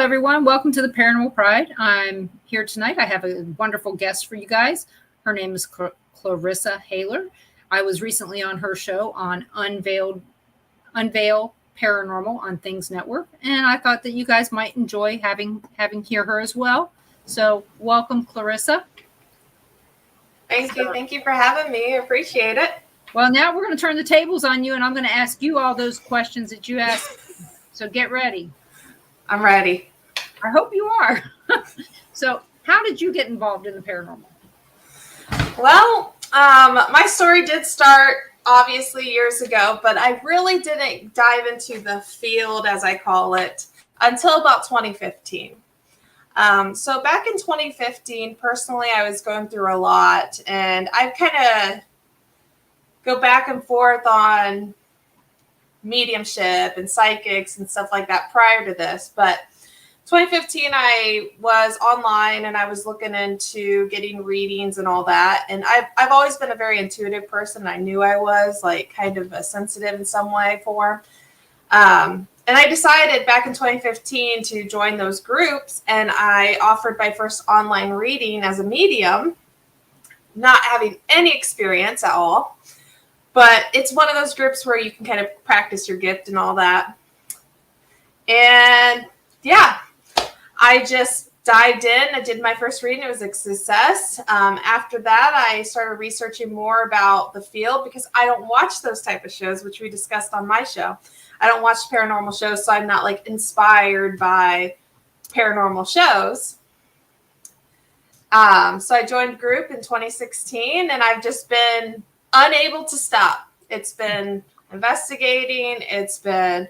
everyone. Welcome to the Paranormal Pride. I'm here tonight. I have a wonderful guest for you guys. Her name is Clarissa Haler. I was recently on her show on Unveil Paranormal on THINGS Network, and I thought that you guys might enjoy having hear her as well. So, welcome, Clarissa. Thank you. Thank you for having me. I appreciate it. Well, now we're going to turn the tables on you, and I'm going to ask you all those questions that you asked. So get ready. I'm ready. I hope you are. So, how did you get involved in the paranormal? Well, my story did start obviously years ago, but I really didn't dive into the field, as I call it, until about 2015. So back in 2015, personally, I was going through a lot, and I kind of go back and forth on mediumship and psychics and stuff like that prior to this. But 2015, I was online and I was looking into getting readings and all that. And I've always been a very intuitive person. I knew I was like kind of a sensitive in some way for. And I decided back in 2015 to join those groups, and I offered my first online reading as a medium, not having any experience at all. But it's one of those groups where you can kind of practice your gift and all that. And yeah, I just dived in. I did my first reading. It was a success. After that, I started researching more about the field because I don't watch those type of shows, which we discussed on my show. I don't watch paranormal shows, so I'm not like inspired by paranormal shows. So I joined a group in 2016, and I've just been unable to stop. It's been investigating. It's been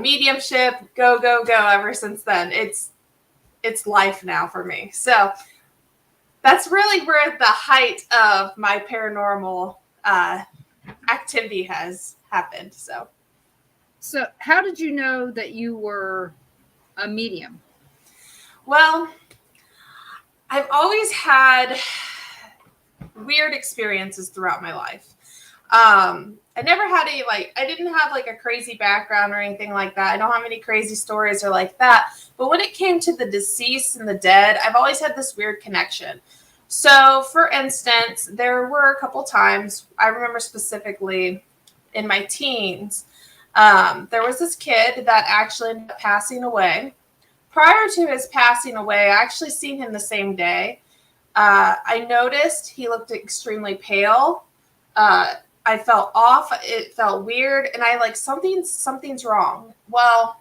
mediumship. Go, go, go ever since then. It's life now for me. So that's really where the height of my paranormal activity has happened. So how did you know that you were a medium? Well, I've always had weird experiences throughout my life. I never had I didn't have like a crazy background or anything like that. I don't have any crazy stories or like that. But when it came to the deceased and the dead, I've always had this weird connection. So for instance, there were a couple times I remember specifically in my teens, there was this kid that actually ended up passing away. Prior to his passing away, I actually seen him the same day. I noticed he looked extremely pale. I felt off. It felt weird. And I like, something's wrong. Well,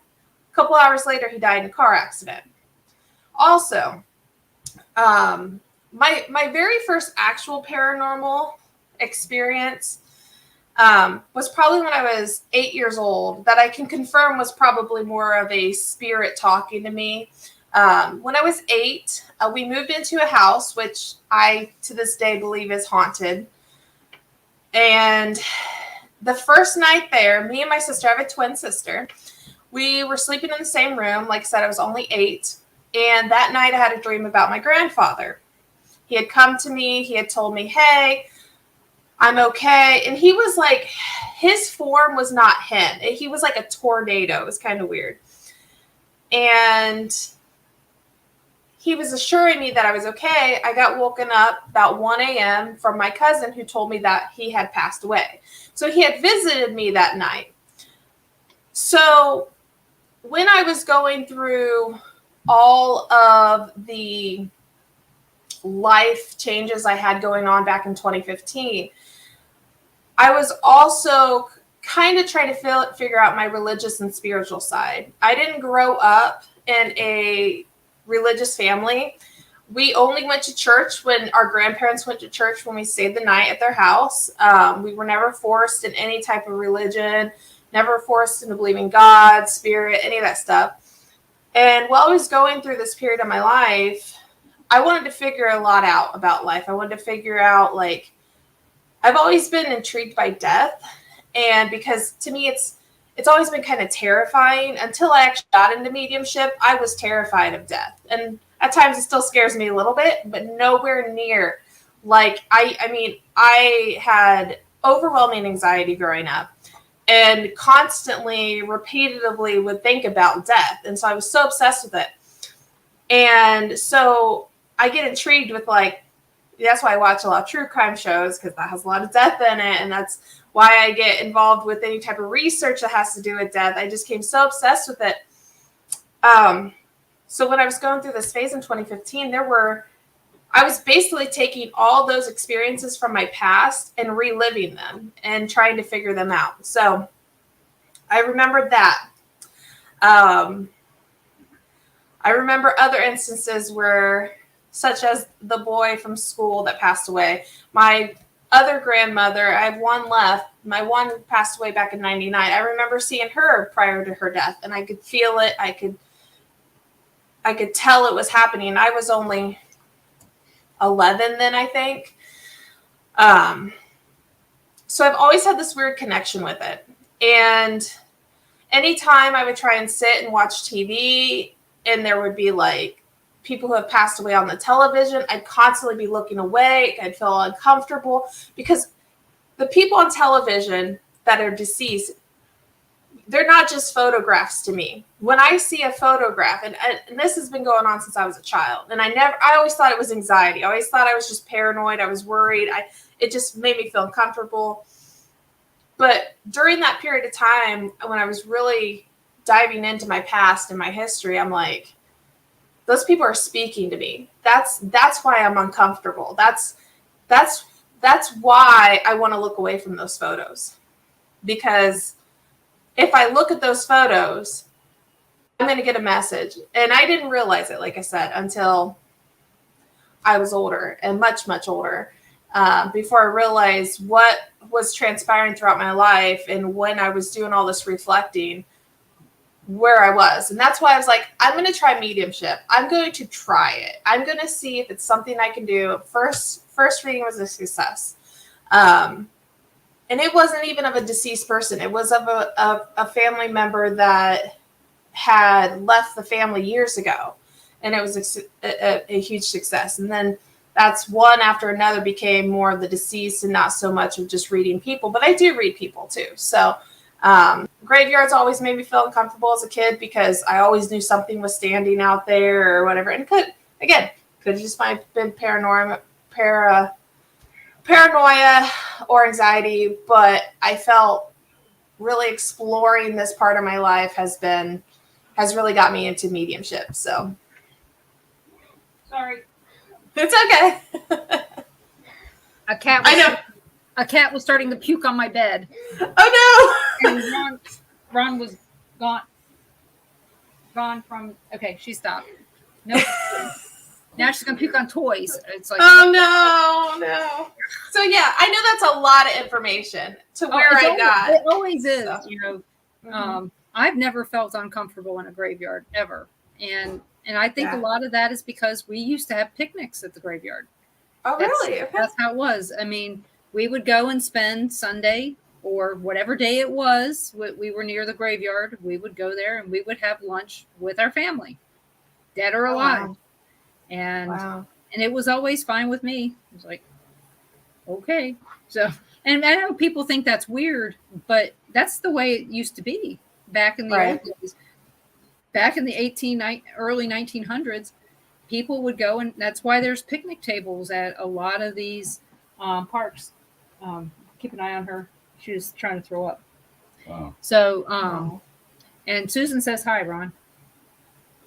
a couple hours later, he died in a car accident. Also, my very first actual paranormal experience was probably when I was 8 years old, that I can confirm was probably more of a spirit talking to me. When I was 8, we moved into a house, which I, to this day, believe is haunted. And the first night there, me and my sister, I have a twin sister, we were sleeping in the same room. Like I said, I was only 8. And that night I had a dream about my grandfather. He had come to me. He had told me, hey, I'm okay. And he was like, his form was not him. He was like a tornado. It was kind of weird. And he was assuring me that I was okay. I got woken up about 1 a.m. from my cousin who told me that he had passed away. So he had visited me that night. So when I was going through all of the life changes I had going on back in 2015, I was also kind of trying to figure out my religious and spiritual side. I didn't grow up in a religious family. We only went to church when our grandparents went to church when we stayed the night at their house. We were never forced in any type of religion, never forced into believing God, spirit, any of that stuff. And while I was going through this period of my life, I wanted to figure a lot out about life. I wanted to figure out, like, I've always been intrigued by death. And because to me, it's always been kind of terrifying. Until I actually got into mediumship, I was terrified of death. And at times it still scares me a little bit, but nowhere near. Like, I mean, I had overwhelming anxiety growing up. and constantly, repeatedly would think about death. And so I was so obsessed with it. And so I get intrigued with, like, that's why I watch a lot of true crime shows, because that has a lot of death in it. And that's why I get involved with any type of research that has to do with death. I just became so obsessed with it. So when I was going through this phase in 2015, I was basically taking all those experiences from my past and reliving them and trying to figure them out. So I remembered that. I remember other instances where, such as the boy from school that passed away. My other grandmother, I have one left. My one passed away back in 99. I remember seeing her prior to her death, and I could feel it. I could tell it was happening. I was only 11 then, I think. So I've always had this weird connection with it. And anytime I would try and sit and watch TV and there would be like people who have passed away on the television, I'd constantly be looking away. I'd feel uncomfortable because the people on television that are deceased, they're not just photographs to me. When I see a photograph, and this has been going on since I was a child, and I always thought it was anxiety. I always thought I was just paranoid. I was worried. It just made me feel uncomfortable. But during that period of time, when I was really diving into my past and my history, I'm like, those people are speaking to me. That's why I'm uncomfortable. That's why I want to look away from those photos. Because if I look at those photos, I'm going to get a message. And I didn't realize it, like I said, until I was older and much, much older, before I realized what was transpiring throughout my life and when I was doing all this reflecting, where I was. And that's why I was like, I'm going to try mediumship. I'm going to try it. I'm going to see if it's something I can do. First reading was a success. And it wasn't even of a deceased person. It was of a family member that had left the family years ago. And it was a huge success. And then that's one after another became more of the deceased and not so much of just reading people. But I do read people too. So graveyards always made me feel uncomfortable as a kid because I always knew something was standing out there or whatever. And could just might have been paranoia or anxiety, but I felt really exploring this part of my life has really got me into mediumship. So sorry. It's okay. A cat was starting to puke on my bed. Oh no. And Ron was gone from, okay, she stopped. Nope. Now she's going to puke on toys. It's like, oh no. So yeah, I know that's a lot of information to where I got. It always is, so. You know. Mm-hmm. I've never felt uncomfortable in a graveyard ever. And I think a lot of that is because we used to have picnics at the graveyard. Oh, really? Okay. That's how it was. I mean, we would go and spend Sunday or whatever day it was. We were near the graveyard. We would go there and we would have lunch with our family, dead or alive. Wow. And it was always fine with me. It was like, okay. So, and I know people think that's weird, but that's the way it used to be back in the old days. Back in the early 1900s, people would go, and that's why there's picnic tables at a lot of these parks. Keep an eye on her. She was trying to throw up. Wow. So, and Susan says hi, Ron.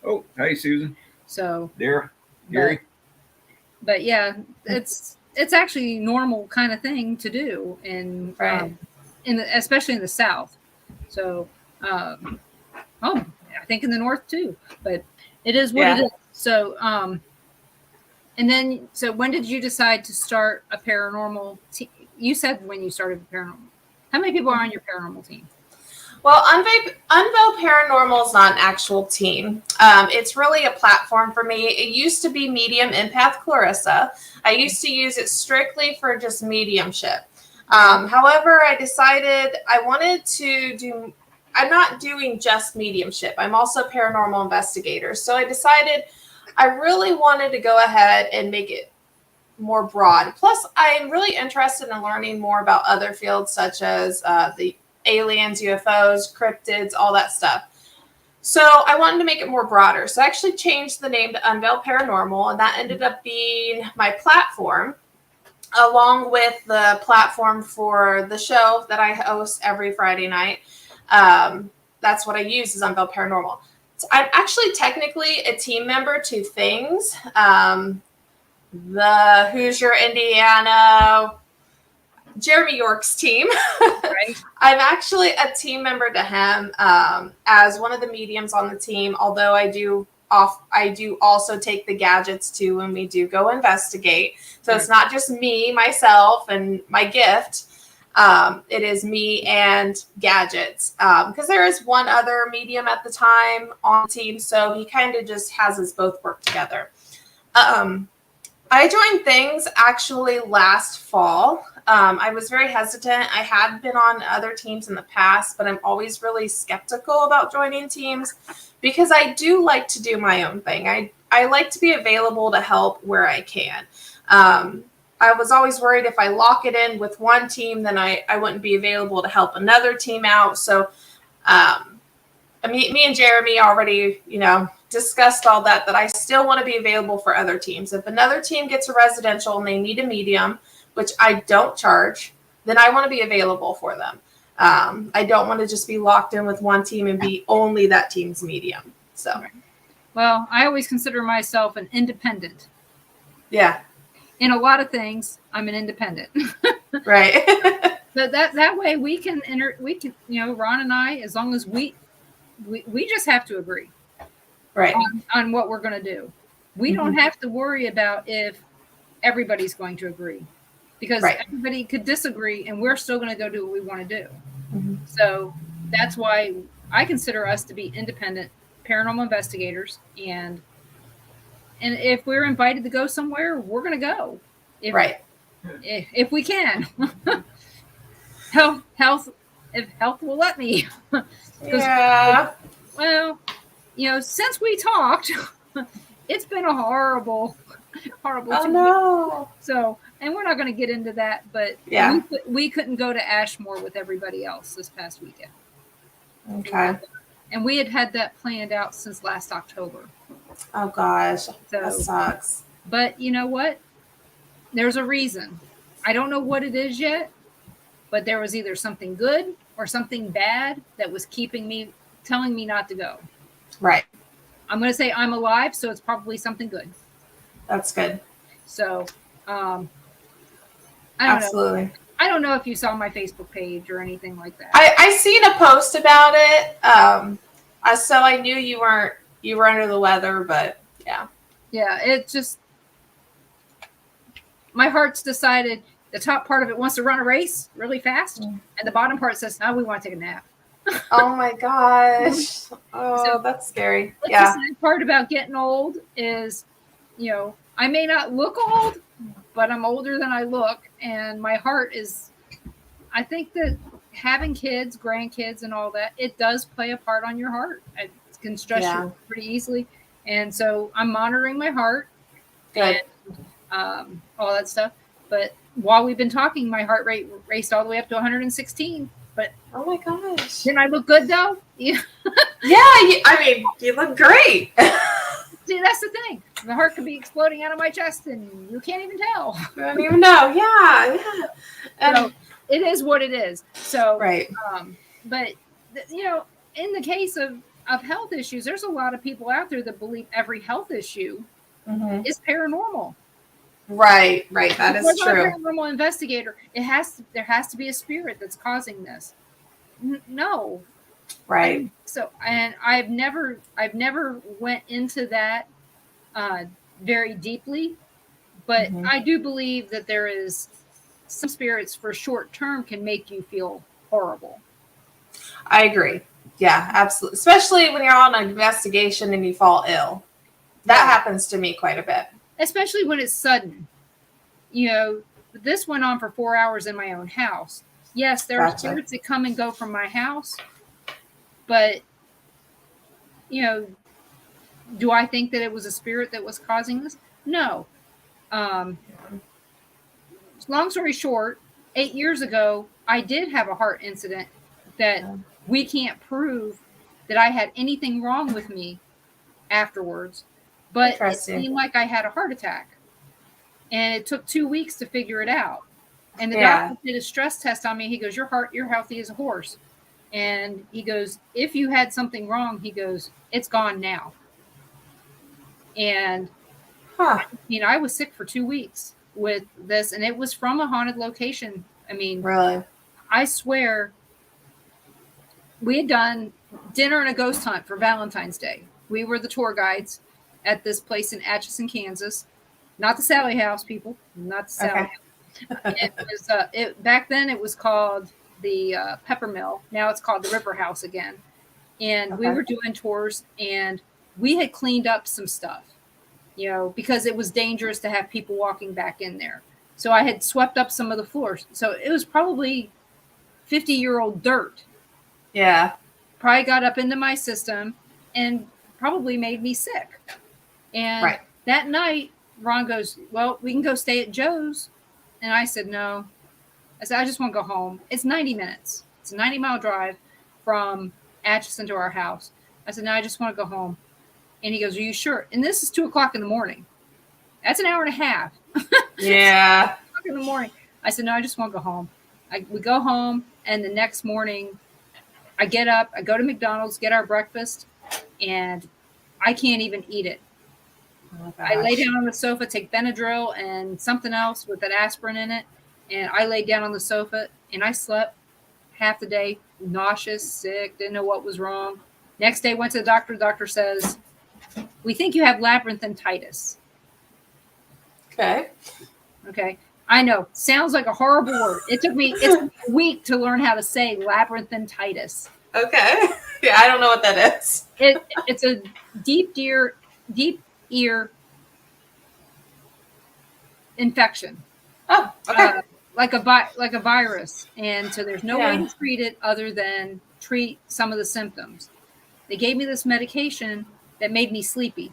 Oh, hey, Susan. So, Gary. But yeah, it's actually a normal kind of thing to do, especially in the South. So, I think in the North too, but it is what it is. So, and then, so when did you decide to start a paranormal team? You said when you started paranormal. How many people are on your paranormal team? Well, Unveil Paranormal is not an actual team. It's really a platform for me. It used to be Medium Empath Clarissa. I used to use it strictly for just mediumship. However, I decided I wanted to do, I'm not doing just mediumship. I'm also a paranormal investigator. So I decided I really wanted to go ahead and make it more broad. Plus, I'm really interested in learning more about other fields such as the aliens, UFOs, cryptids, all that stuff. So I wanted to make it more broader. So I actually changed the name to Unveil Paranormal, and that ended up being my platform, along with the platform for the show that I host every Friday night. That's what I use is Unveil Paranormal. So I'm actually technically a team member to Things, the Hoosier, Indiana, Jeremy York's team. Right. I'm actually a team member to him as one of the mediums on the team, although I do also take the gadgets too when we do go investigate. So It's not just me, myself, and my gift. It is me and gadgets, because there is one other medium at the time on the team, so he kind of just has us both work together. I joined Things actually last fall. I was very hesitant. I had been on other teams in the past, but I'm always really skeptical about joining teams because I do like to do my own thing. I like to be available to help where I can. I was always worried if I lock it in with one team, then I wouldn't be available to help another team out. So me and Jeremy already, discussed all that I still want to be available for other teams. If another team gets a residential and they need a medium, which I don't charge, then I want to be available for them. I don't want to just be locked in with one team and be only that team's medium. So, Well, I always consider myself an independent. Yeah. In a lot of things, I'm an independent. Right. But that way we can Ron and I, as long as we just have to agree. Right. On what we're going to do. We don't have to worry about if everybody's going to agree, because everybody could disagree and we're still going to go do what we want to do. So that's why I consider us to be independent paranormal investigators. And if we're invited to go somewhere, we're going to go. If we can. If health will let me. Yeah. Well, since we talked, it's been a horrible Oh, no. So, and we're not going to get into that, but we couldn't go to Ashmore with everybody else this past weekend. Okay. And we had that planned out since last October. Oh, gosh. That sucks. But you know what? There's a reason. I don't know what it is yet, but there was either something good or something bad that was telling me not to go. Right. I'm going to say I'm alive, so it's probably something good. That's good. So, I don't Absolutely. know. I don't know if you saw my Facebook page or anything like that. I seen a post about it. So I knew you were under the weather, but yeah. Yeah, it just, my heart's decided the top part of it wants to run a race really fast, and the bottom part says, "No, we want to take a nap." Oh my gosh. Oh, so, that's scary. The sad part about getting old is, I may not look old, but I'm older than I look. And my heart is, I think that having kids, grandkids and all that, it does play a part on your heart. It can stress you pretty easily. And so I'm monitoring my heart. Good. And all that stuff. But while we've been talking, my heart rate raced all the way up to 116. But oh my gosh. Didn't I look good though? Yeah. You look great. See, that's the thing. The heart could be exploding out of my chest and you can't even tell. I don't even know. Yeah. So it is what it is. So, right. But in the case of health issues, there's a lot of people out there that believe every health issue is paranormal. Right. That is true. I'm a paranormal investigator. There has to be a spirit that's causing this. No. Right. And I've never went into that very deeply, but I do believe that there is some spirits for short term can make you feel horrible. I agree. Yeah, absolutely. Especially when you're on an investigation and you fall ill. That happens to me quite a bit. Especially when it's sudden. This went on for 4 hours in my own house. Yes, there are spirits that come and go from my house, but, do I think that it was a spirit that was causing this? No. Long story short, 8 years ago, I did have a heart incident that we can't prove that I had anything wrong with me afterwards, but it seemed like I had a heart attack. And it took 2 weeks to figure it out. And the doctor did a stress test on me. He goes, you're healthy as a horse. And he goes, if you had something wrong, he goes, it's gone now. And I was sick for 2 weeks with this, and it was from a haunted location. I mean, really, I swear, we had done dinner and a ghost hunt for Valentine's Day. We were the tour guides at this place in Atchison, Kansas. Not the Sally House, people. Not the Sally House. It was, back then it was called the Pepper Mill. Now it's called the River House again. And we were doing tours, and we had cleaned up some stuff, because it was dangerous to have people walking back in there. So I had swept up some of the floors. So it was probably 50-year-old dirt. Yeah. Probably got up into my system and probably made me sick. And that night, Ron goes, well, we can go stay at Joe's. And I said, no. I said, I just want to go home. It's 90 minutes. It's a 90-mile drive from Atchison to our house. I said, no, I just want to go home. And he goes, are you sure? And this is 2:00 in the morning. That's an hour and a half. Yeah. 2:00 in the morning. I said, no, I just want to go home. We go home, and the next morning, I get up, I go to McDonald's, get our breakfast, and I can't even eat it. Oh, I lay down on the sofa, take Benadryl and something else with that aspirin in it, and I laid down on the sofa, and I slept half the day, nauseous, sick, didn't know what was wrong. Next day, went to the doctor. The doctor says, we think you have labyrinthitis. Okay. I know. Sounds like a horrible word. It took me a week to learn how to say labyrinthitis. Okay. Yeah, I don't know what that is. It's a deep ear infection. Oh, okay. Like a virus. And so there's no way to treat it other than treat some of the symptoms. They gave me this medication that made me sleepy.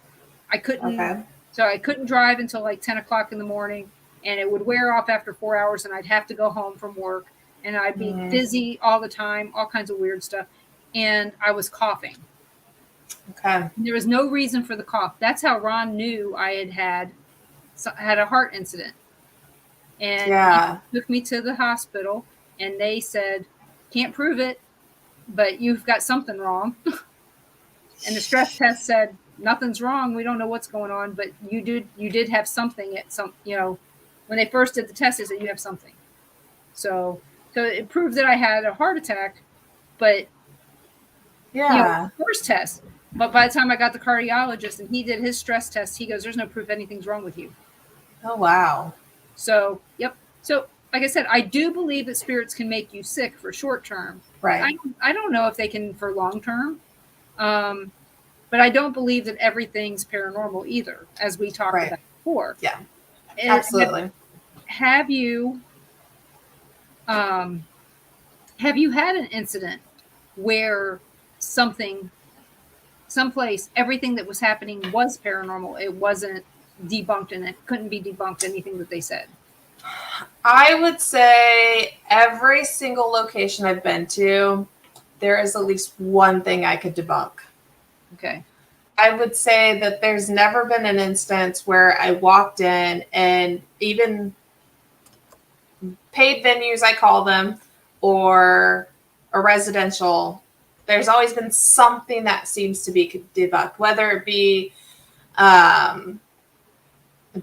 I couldn't drive until like 10:00 in the morning, and it would wear off after 4 hours, and I'd have to go home from work, and I'd be dizzy all the time, all kinds of weird stuff. And I was coughing. Okay. There was no reason for the cough. That's how Ron knew I had a heart incident. And he took me to the hospital, and they said, can't prove it, but you've got something wrong. And the stress test said, nothing's wrong. We don't know what's going on, but you did have something at some, when they first did the test, they said you have something. So it proved that I had a heart attack, but first test. But by the time I got the cardiologist and he did his stress test, he goes, there's no proof anything's wrong with you. Oh, wow. So, yep. So, like I said, I do believe that spirits can make you sick for short term. Right. I don't know if they can for long term. But I don't believe that everything's paranormal either, as we talked about before. Yeah, absolutely. Have you had an incident where someplace, everything that was happening was paranormal? It wasn't debunked, and it couldn't be debunked, anything that they said? I would say every single location I've been to, there is at least one thing I could debunk. Okay. I would say that there's never been an instance where I walked in, and even paid venues, I call them, or a residential, there's always been something that seems to be debunked, whether it be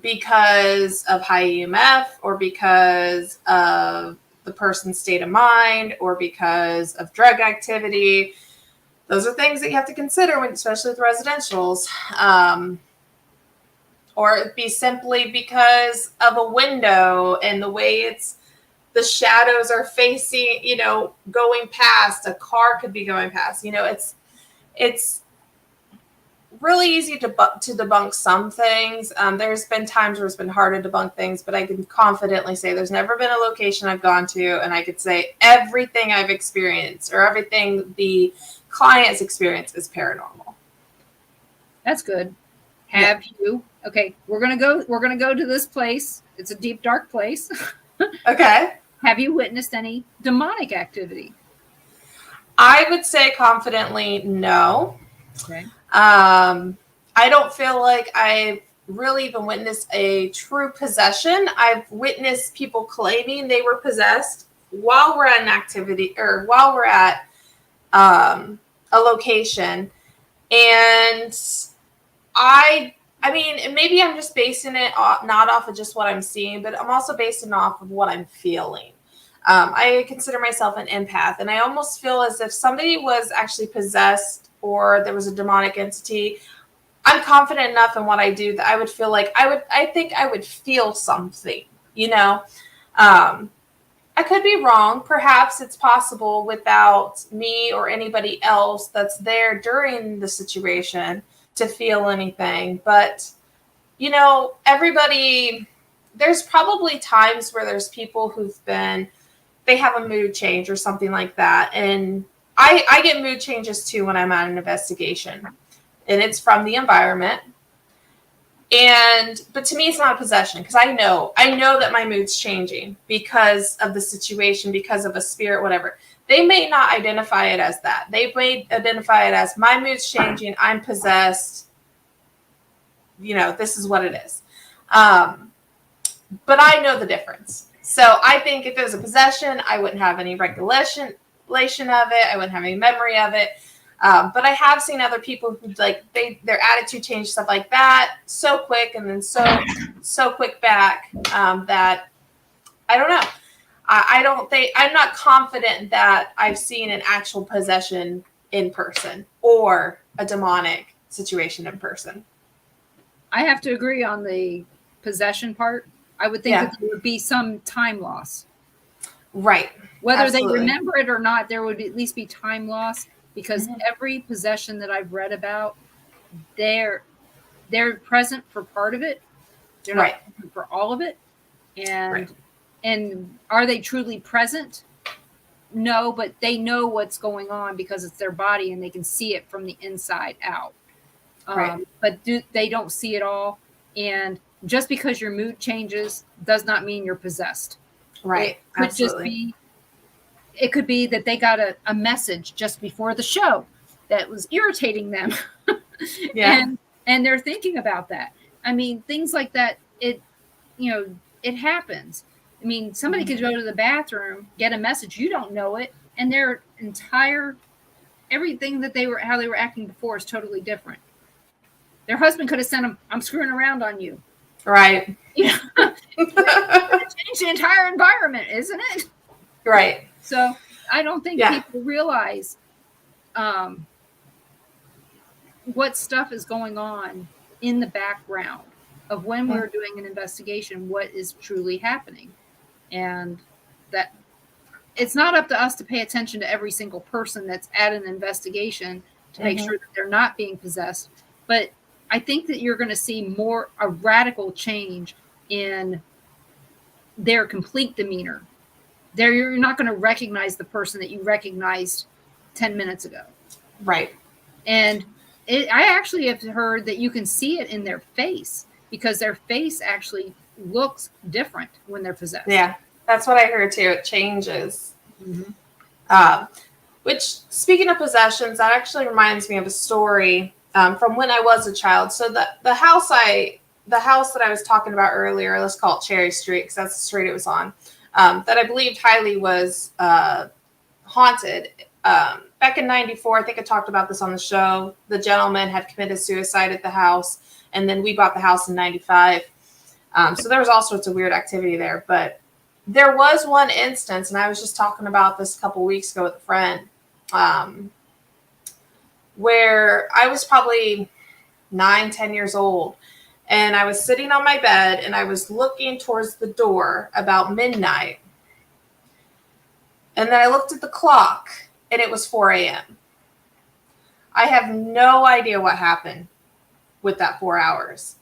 because of high EMF, or because of the person's state of mind, or because of drug activity. Those are things that you have to consider, especially with residentials. Or it'd be simply because of a window and the way the shadows are facing, going past. A car could be going past. It's really easy to debunk some things. There's been times where it's been hard to debunk things, but I can confidently say there's never been a location I've gone to and I could say everything I've experienced or everything the client's experience is paranormal. That's good. Have you? Okay, we're gonna go to this place. It's a deep, dark place. Okay. Have you witnessed any demonic activity? I would say confidently no. Okay. I don't feel like I've really even witnessed a true possession. I've witnessed people claiming they were possessed while we're at an activity or while we're at a location. And I mean, maybe I'm just basing it not off of just what I'm seeing, but I'm also basing it off of what I'm feeling. I consider myself an empath, and I almost feel as if somebody was actually possessed or there was a demonic entity. I'm confident enough in what I do that I would feel like I think I would feel something, you know. I could be wrong. Perhaps it's possible without me or anybody else that's there during the situation to feel anything. But, you know, everybody, there's probably times where there's people they have a mood change or something like that. And I get mood changes too when I'm at an investigation. And it's from the environment. But to me, it's not a possession because I know that my mood's changing because of the situation, because of a spirit, whatever. They may not identify it as that. They may identify it as my mood's changing. I'm possessed. You know, this is what it is. But I know the difference. So I think if it was a possession, I wouldn't have any recollection of it. I wouldn't have any memory of it. But I have seen other people who their attitude change, stuff like that, so quick and then so quick back that I don't know. I'm not confident that I've seen an actual possession in person or a demonic situation in person. I have to agree on the possession part. I would think that there would be some time loss. Right. Whether Absolutely. they remember it or not, there would at least be time loss because every possession that I've read about, they're present for part of it. They're not present for all of it. And are they truly present? No, but they know what's going on because it's their body and they can see it from the inside out. But they don't see it all. And just because your mood changes does not mean you're possessed. Right. It could be that they got a message just before the show that was irritating them. And they're thinking about that. I mean, things like that, it happens. I mean, somebody could go to the bathroom, get a message, you don't know it, and their entire everything that how they were acting before is totally different. Their husband could have sent them, I'm screwing around on you. Right. Yeah. Change the entire environment, isn't it? Right. So I don't think people realize what stuff is going on in the background of when we're doing an investigation, what is truly happening. And that it's not up to us to pay attention to every single person that's at an investigation to make sure that they're not being possessed. But I think that you're going to see a radical change in their complete demeanor. You're not going to recognize the person that you recognized 10 minutes ago. Right. And I actually have heard that you can see it in their face because their face actually looks different when they're possessed. Yeah, that's what I heard too. It changes. Which, speaking of possessions, that actually reminds me of a story from when I was a child. So the house that I was talking about earlier, let's call it Cherry Street because that's the street it was on, that I believed highly was haunted. Back in 94, I think I talked about this on the show. The gentleman had committed suicide at the house, and then we bought the house in 95. So there was all sorts of weird activity there. But there was one instance, and I was just talking about this a couple weeks ago with a friend, where I was probably 9-10 years old, and I was sitting on my bed, and I was looking towards the door about midnight. And then I looked at the clock, and it was 4 a.m. I have no idea what happened with that 4 hours.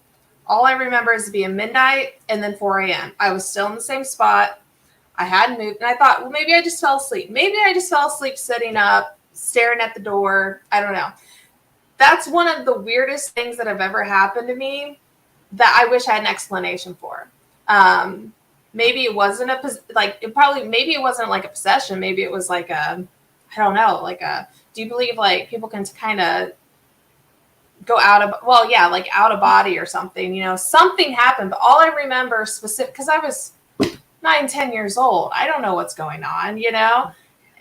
All I remember is being midnight and then 4 a.m. I was still in the same spot. I hadn't moved. And I thought, well, maybe I just fell asleep. Maybe I just fell asleep sitting up, staring at the door. I don't know. That's one of the weirdest things that have ever happened to me that I wish I had an explanation for. Maybe it wasn't maybe it wasn't like a possession. Maybe it was like a I don't know, like do you believe like people can kind of go out of, well, yeah, like out of body or something, you know, something happened, but all I remember specific, because I was 9, 10 years old. I don't know what's going on, you know?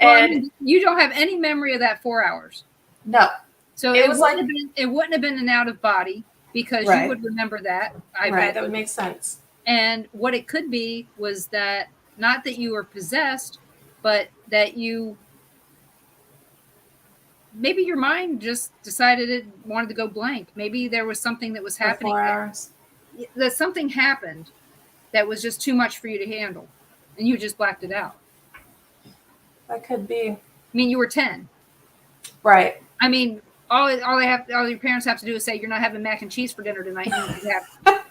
Well, And I mean, you don't have any memory of that 4 hours. no, So It was like- it wouldn't have been an out of body because Right. you would remember that. right, that would make sense. And what it could be was that not that you were possessed, but that you maybe your mind just decided it wanted to go blank. Maybe there was something that was For happening 4 hours. that something happened that was just too much for you to handle, and you just blacked it out. That could be. I mean, you were 10. Right. I mean, all your parents have to do is say you're not having mac and cheese for dinner tonight. And you have,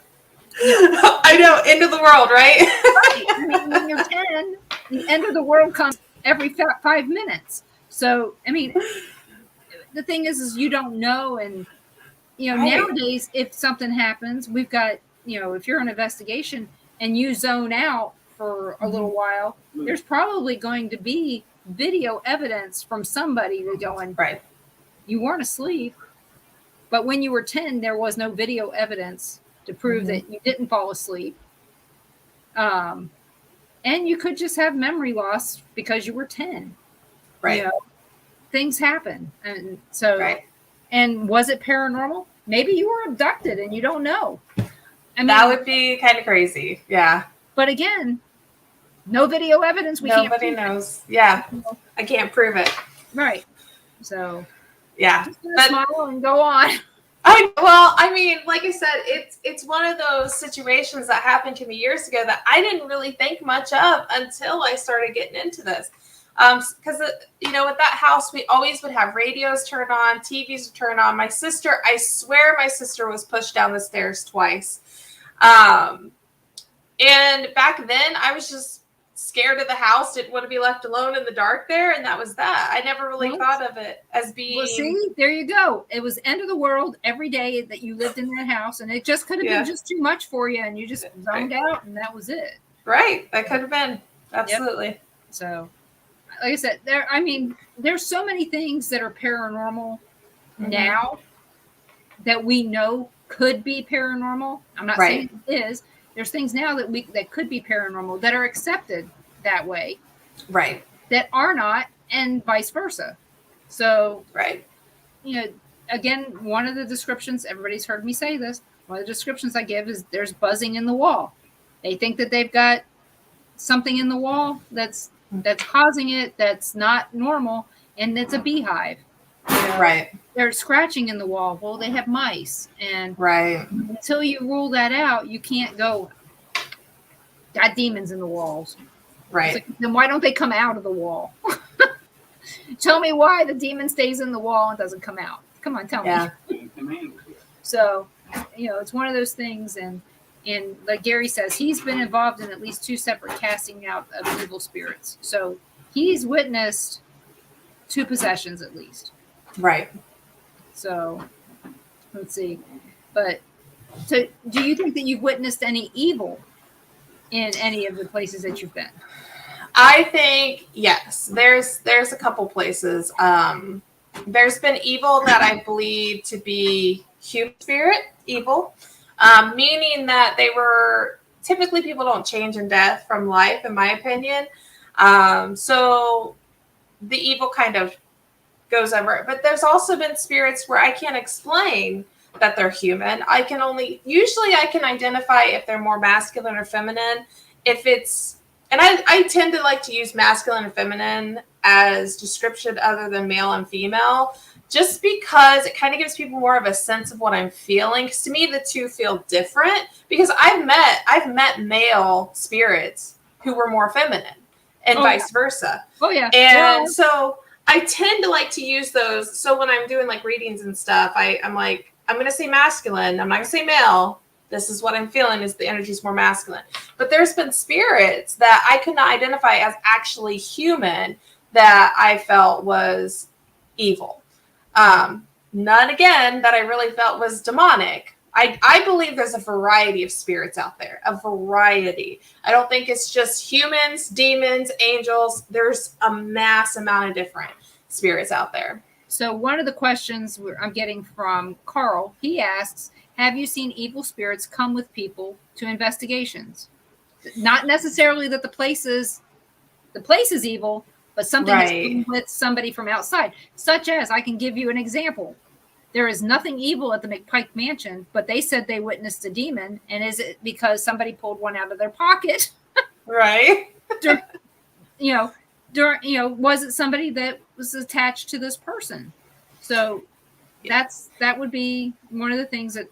I know, end of the world, right? I mean, when you're 10, the end of the world comes every 5 minutes. So, I mean, the thing is you don't know. And, you know, Right. nowadays, if something happens, we've got, you know, if you're an investigation and you zone out for a little while, there's probably going to be video evidence from somebody that's going, Right. you weren't asleep. But when you were 10, there was no video evidence to prove that you didn't fall asleep. And you could just have memory loss because you were 10. Right. You know, things happen. And so, Right. and was it paranormal? Maybe you were abducted and you don't know. I mean, That would be kind of crazy. Yeah. but again, no video evidence. Nobody can't prove knows. Yeah. I can't prove it. it. Right. So Yeah. just gonna But smile and go on. I mean, like I said, it's one of those situations that happened to me years ago that I didn't really think much of until I started getting into this. Because you know, at that house, we always would have radios turned on, TVs would turn on. My sister, I swear, my sister was pushed down the stairs twice. And back then, I was just scared of the house, didn't want to be left alone in the dark there, and that was that. I never really thought of it as being. Well, see, there you go. It was end of the world every day that you lived in that house, and it just could have been just too much for you, and you just zoned out, and that was it. Right, that could have been absolutely. So, like I said, there's so many things that are paranormal now that we know could be paranormal. I'm not saying it is. There's things now that could be paranormal that are accepted that way, right? That are not, and vice versa. So, right. You know, again, one of the descriptions, everybody's heard me say this. One of the descriptions I give is there's buzzing in the wall. They think that they've got something in the wall that's causing it, that's not normal, and it's a beehive. You know, right. They're scratching in the wall. Well, they have mice, and right. Until you rule that out, you can't go. Got demons in the walls. Right. Like, then why don't they come out of the wall? Tell me why the demon stays in the wall and doesn't come out. Come on, tell me. So, you know, it's one of those things, and like Gary says, he's been involved in at least 2 separate casting out of evil spirits. So he's witnessed 2 possessions at least. Right. So let's see. But so do you think that you've witnessed any evil in any of the places that you've been? I think yes. There's a couple places. There's been evil that I believe to be human spirit evil, meaning that they were typically people don't change in death from life, in my opinion. So the evil kind of goes over it. But there's also been spirits where I can't explain that they're human. Usually I can identify if they're more masculine or feminine. If it's, and I tend to like to use masculine and feminine as description other than male and female, just because it kind of gives people more of a sense of what I'm feeling. Because to me, the two feel different, because I've met male spirits who were more feminine and vice versa. Oh yeah. And so I tend to like to use those. So when I'm doing like readings and stuff, I'm like, I'm going to say masculine. I'm not going to say male. This is what I'm feeling is the energy is more masculine. But there's been spirits that I could not identify as actually human that I felt was evil. None again that I really felt was demonic. I believe there's a variety of spirits out there, a variety. I don't think it's just humans, demons, angels. There's a mass amount of different spirits out there. So one of the questions I'm getting from Carl, he asks, have you seen evil spirits come with people to investigations? Not necessarily that the place is evil, but something that's coming with somebody from outside. Such as, I can give you an example. There is nothing evil at the McPike Mansion, but they said they witnessed a demon. And is it because somebody pulled one out of their pocket? Right. Was it somebody that was attached to this person? So that would be one of the things that,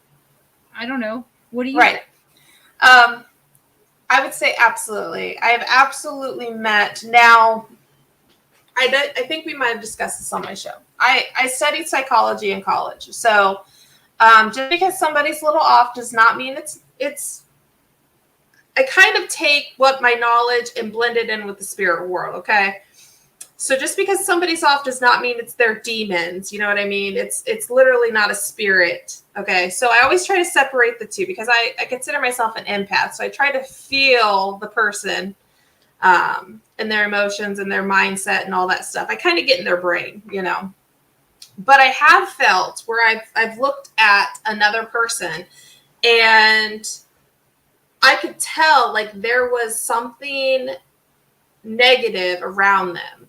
I don't know. What do you think? I would say absolutely. I have absolutely met. Now, I think we might have discussed this on my show. I studied psychology in college. So just because somebody's a little off does not mean it's I kind of take what my knowledge and blend it in with the spirit world, okay? So just because somebody's off does not mean it's their demons. You know what I mean? It's literally not a spirit, okay? So I always try to separate the two because I consider myself an empath. So I try to feel the person and their emotions and their mindset and all that stuff. I kind of get in their brain, But I have felt where I've looked at another person and I could tell like there was something negative around them.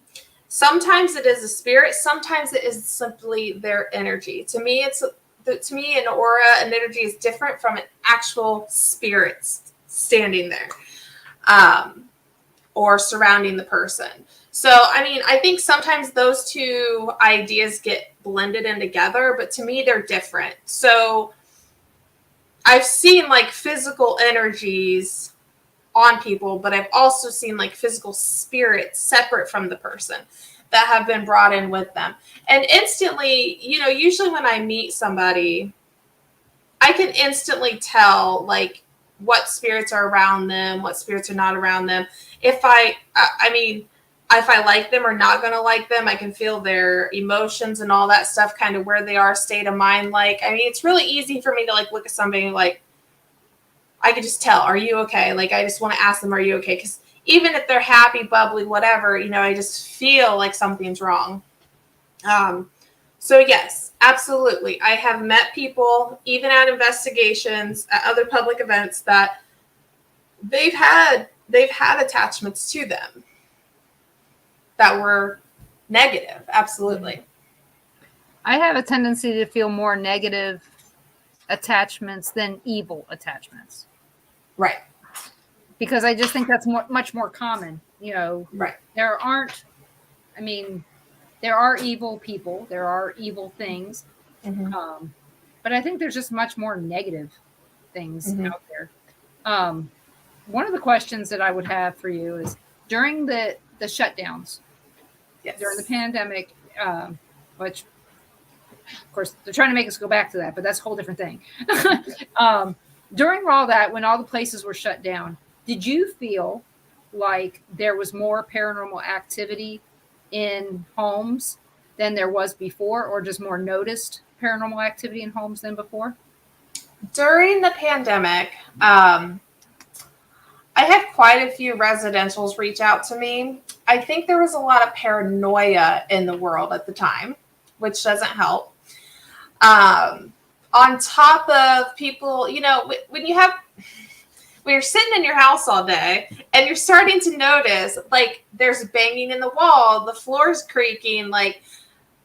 Sometimes it is a spirit. Sometimes it is simply their energy. To me, an aura, an energy is different from an actual spirit standing there or surrounding the person. So, I think sometimes those two ideas get blended in together, but to me, they're different. So I've seen like physical energies on people, but I've also seen like physical spirits separate from the person that have been brought in with them. And instantly, usually when I meet somebody, I can instantly tell like what spirits are around them, what spirits are not around them. If I like them or not going to like them, I can feel their emotions and all that stuff, kind of where they are, state of mind. Like, it's really easy for me to like look at somebody like, I could just tell, are you okay? Like, I just want to ask them, are you okay? Because even if they're happy, bubbly, whatever, I just feel like something's wrong. So yes, absolutely. I have met people, even at investigations, at other public events, that they've had attachments to them that were negative. Absolutely. I have a tendency to feel more negative attachments than evil attachments. Right. Because I just think that's much more common. Right. There are evil people, there are evil things, but I think there's just much more negative things out there. One of the questions that I would have for you is during the shutdowns, during the pandemic, which of course they're trying to make us go back to that, but that's a whole different thing. During all that, when all the places were shut down, did you feel like there was more paranormal activity in homes than there was before, or just more noticed paranormal activity in homes than before? During the pandemic, I had quite a few residentials reach out to me. I think there was a lot of paranoia in the world at the time, which doesn't help. On top of people, when you're sitting in your house all day and you're starting to notice, like, there's banging in the wall, the floor's creaking, like,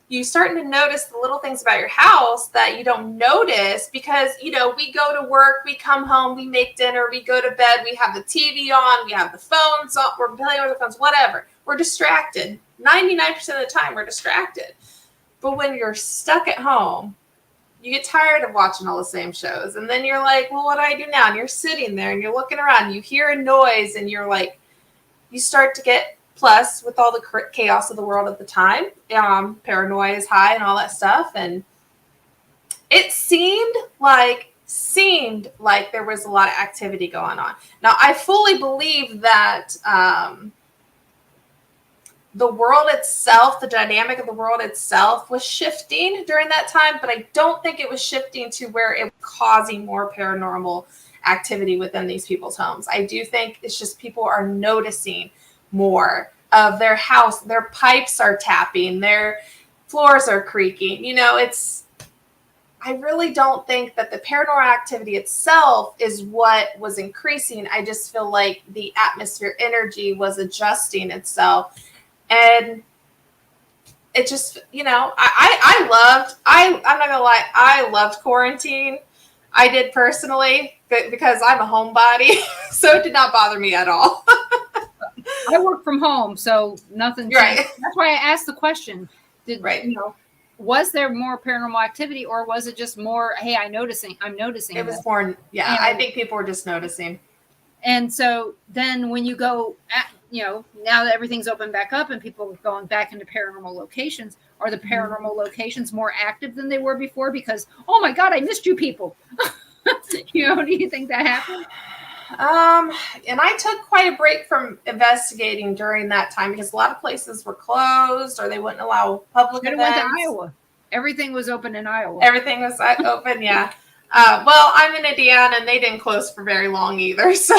you starting to notice the little things about your house that you don't notice because, we go to work, we come home, we make dinner, we go to bed, we have the TV on, we have the phones on, we're playing with the phones, whatever. We're distracted. 99% of the time, we're distracted. But when you're stuck at home, you get tired of watching all the same shows. And then you're like, well, what do I do now? And you're sitting there and you're looking around, you hear a noise and you're like, you start to get, plus with all the chaos of the world at the time, paranoia is high and all that stuff. And it seemed like there was a lot of activity going on. Now, I fully believe that the world itself, the dynamic of the world itself was shifting during that time, but I don't think it was shifting to where it was causing more paranormal activity within these people's homes. I do think it's just people are noticing more of their house. Their pipes are tapping, their floors are creaking. I really don't think that the paranormal activity itself is what was increasing. I just feel like the atmosphere energy was adjusting itself. And it just, I'm not gonna lie, I loved quarantine. I did personally, because I'm a homebody, so it did not bother me at all. I work from home, so nothing changed. Right. That's why I asked the question. Right. Was there more paranormal activity, or was it just more, hey, I'm noticing It was this? more, yeah, I think people were just noticing. And so then when you go now that everything's opened back up and people are going back into paranormal locations, are the paranormal locations more active than they were before? Because, oh my God, I missed you people. Do you think that happened? And I took quite a break from investigating during that time because a lot of places were closed or they wouldn't allow public events. Went to Iowa. Everything was open in Iowa. Everything was open, yeah. Well, I'm in Indiana, and they didn't close for very long either. So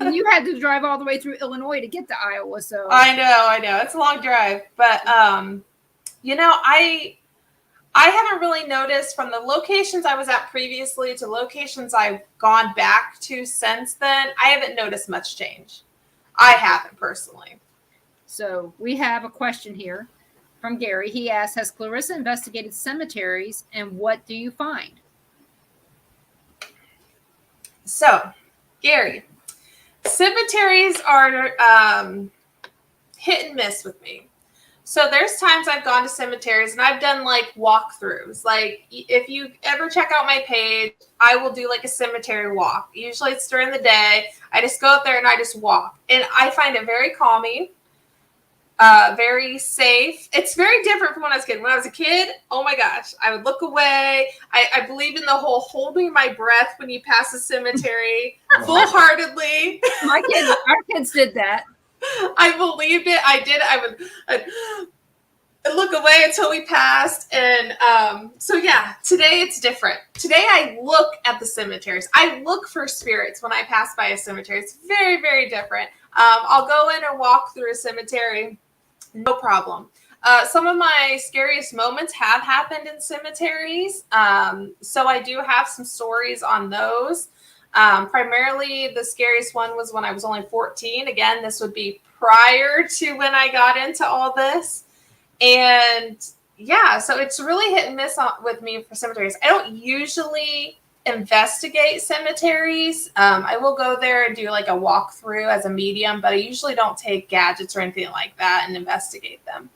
and you had to drive all the way through Illinois to get to Iowa. So I know, it's a long drive, but I haven't really noticed from the locations I was at previously to locations I've gone back to since then. I haven't noticed much change. I haven't personally. So we have a question here from Gary. He asks, has Clarissa investigated cemeteries, and what do you find? So, Gary, cemeteries are hit and miss with me. So there's times I've gone to cemeteries and I've done like walkthroughs. Like if you ever check out my page, I will do like a cemetery walk. Usually it's during the day. I just go up there and I just walk. And I find it very calming. Very safe. It's very different from when I was a kid. When I was a kid, oh my gosh, I would look away. I believe in the whole holding my breath when you pass a cemetery full-heartedly. Our kids did that. I believed it. I did. I'd look away until we passed. And so yeah, today it's different. Today I look at the cemeteries. I look for spirits when I pass by a cemetery. It's very, very different. I'll go in and walk through a cemetery. No problem. Some of my scariest moments have happened in cemeteries. So I do have some stories on those. Primarily, the scariest one was when I was only 14. Again, this would be prior to when I got into all this. And yeah, so it's really hit and miss with me for cemeteries. I don't usually investigate cemeteries. I will go there and do like a walkthrough as a medium, but I usually don't take gadgets or anything like that and investigate them.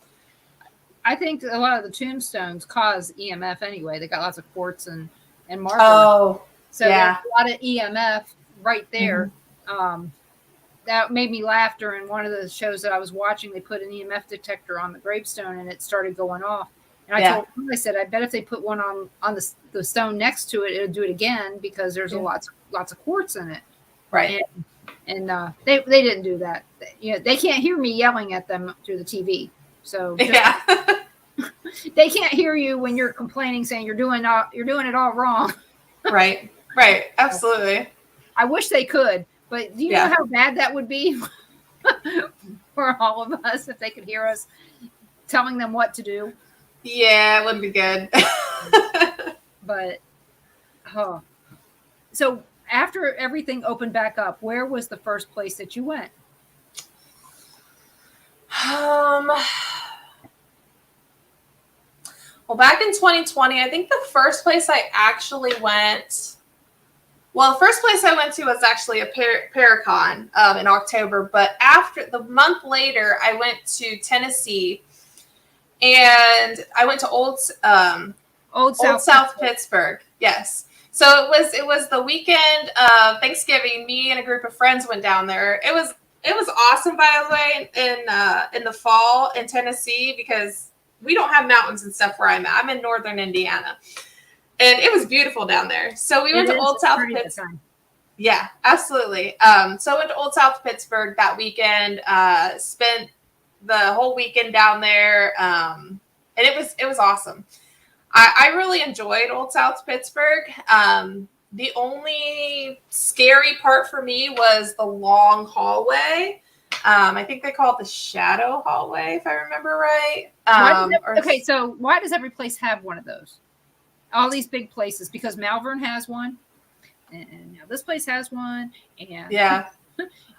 I think a lot of the tombstones cause EMF anyway. They got lots of quartz and marble. Oh, so yeah, a lot of EMF right there. Mm-hmm. That made me laugh during one of the shows that I was watching. They put an EMF detector on the gravestone and it started going off. And I told him, I said, I bet if they put one on the stone next to it, it'll do it again because there's lots of quartz in it. Right. And they didn't do that. They can't hear me yelling at them through the TV. So they can't hear you when you're complaining, saying you're doing it all wrong. Right. Absolutely. I wish they could, but do you know how bad that would be for all of us if they could hear us telling them what to do? Yeah, it wouldn't be good. But, so after everything opened back up, where was the first place that you went? Well, back in 2020, I think the first place I actually went, the first place I went to was actually a Paracon in October. But after the month later, I went to Tennessee, and I went to Old South Pittsburgh. Yes. So it was the weekend of Thanksgiving. Me and a group of friends went down there. It was awesome, by the way, in the fall in Tennessee, because we don't have mountains and stuff where I'm at. I'm in northern Indiana. And it was beautiful down there. So we went to Old South Pittsburgh. Yeah, absolutely. So I went to Old South Pittsburgh that weekend, spent the whole weekend down there, and it was awesome. I really enjoyed Old South Pittsburgh. The only scary part for me was the long hallway. I think they call it the shadow hallway, if I remember right. Okay, so why does every place have one of those? All these big places, because Malvern has one, and now this place has one, and yeah,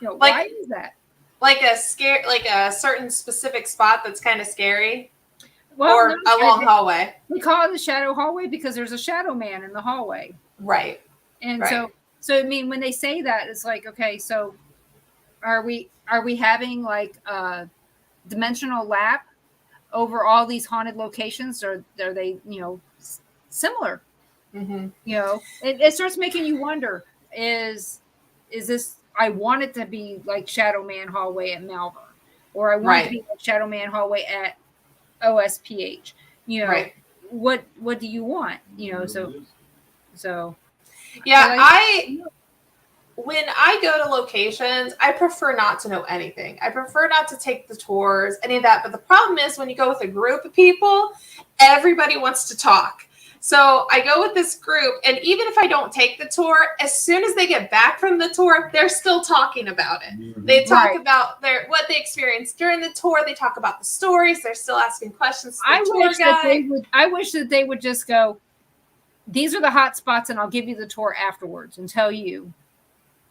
why is that? Like a certain specific spot that's kind of scary, well, or a long hallway. We call it the shadow hallway because there's a shadow man in the hallway, right? And so I mean, when they say that, it's like, okay, so are we having like a dimensional lap over all these haunted locations, or are they, similar? Mm-hmm. It starts making you wonder, is this, I want it to be like Shadow Man hallway at Malvern, or I want it to be like Shadow Man hallway at OSPH. What do you want? So yeah, when I go to locations, I prefer not to know anything. I prefer not to take the tours, any of that. But the problem is when you go with a group of people, everybody wants to talk. So I go with this group, and even if I don't take the tour, as soon as they get back from the tour, they're still talking about it. Mm-hmm. They talk about what they experienced during the tour. They talk about the stories. They're still asking questions to the tour guide. I wish that they would just go, these are the hot spots, and I'll give you the tour afterwards and tell you.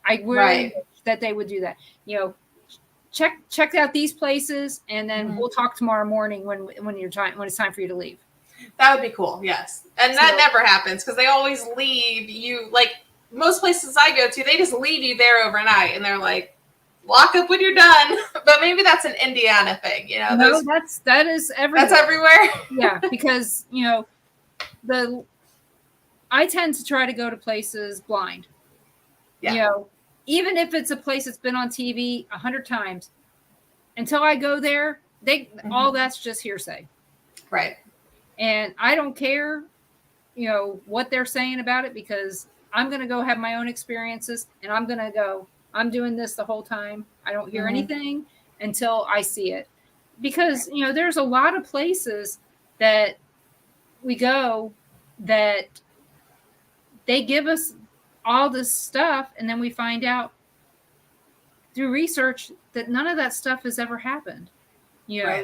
I really wish that they would do that. Check out these places, and then we'll talk tomorrow morning when it's time for you to leave. That would be cool, yes. And that never happens because they always leave you. Like most places I go to, they just leave you there overnight, and they're like, lock up when you're done. But maybe that's an Indiana thing, No, that is everywhere. That's everywhere. Yeah, because I tend to try to go to places blind. Yeah. Even if it's a place that's been on TV 100 times, until I go there, all that's just hearsay. Right. And I don't care, what they're saying about it, because I'm going to go have my own experiences, and I'm going to go, I'm doing this the whole time. I don't hear anything until I see it. Because, there's a lot of places that we go that they give us all this stuff, and then we find out through research that none of that stuff has ever happened.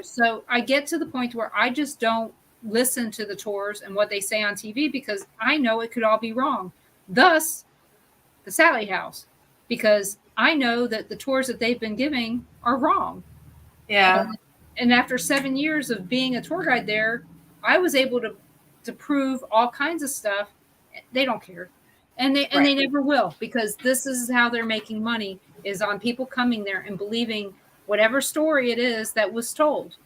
So I get to the point where I just don't listen to the tours and what they say on TV, because I know it could all be wrong. Thus, the Sally House, because I know that the tours that they've been giving are wrong. Yeah. And after 7 years of being a tour guide there, I was able to prove all kinds of stuff. They don't care. And they never will, because this is how they're making money, is on people coming there and believing whatever story it is that was told.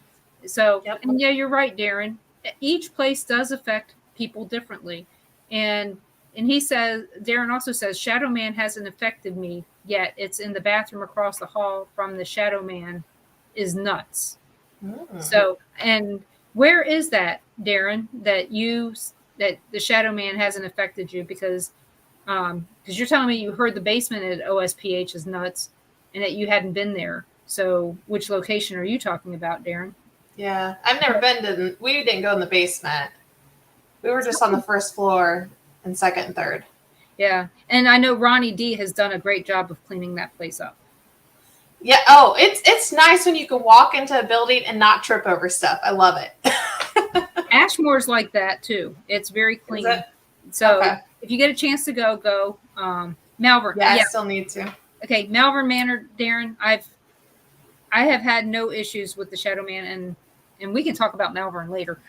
So, and yeah, you're right, Darren. Each place does affect people differently. And he says, Darren also says, Shadow Man hasn't affected me yet. It's in the bathroom across the hall from the Shadow Man is nuts. Mm. So, and where is that, Darren, that the Shadow Man hasn't affected you? Because you're telling me you heard the basement at OSPH is nuts and that you hadn't been there. So which location are you talking about, Darren? Yeah, I've never been we didn't go in the basement. We were just on the first floor and second and third. Yeah. And I know Ronnie D has done a great job of cleaning that place up. Yeah. Oh, it's nice when you can walk into a building and not trip over stuff. I love it. Ashmore's like that too. It's very clean. So if you get a chance to go. Malvern. Yeah, I still need to. Okay, Malvern Manor, Darren. I have had no issues with the Shadow Man, and we can talk about Malvern later.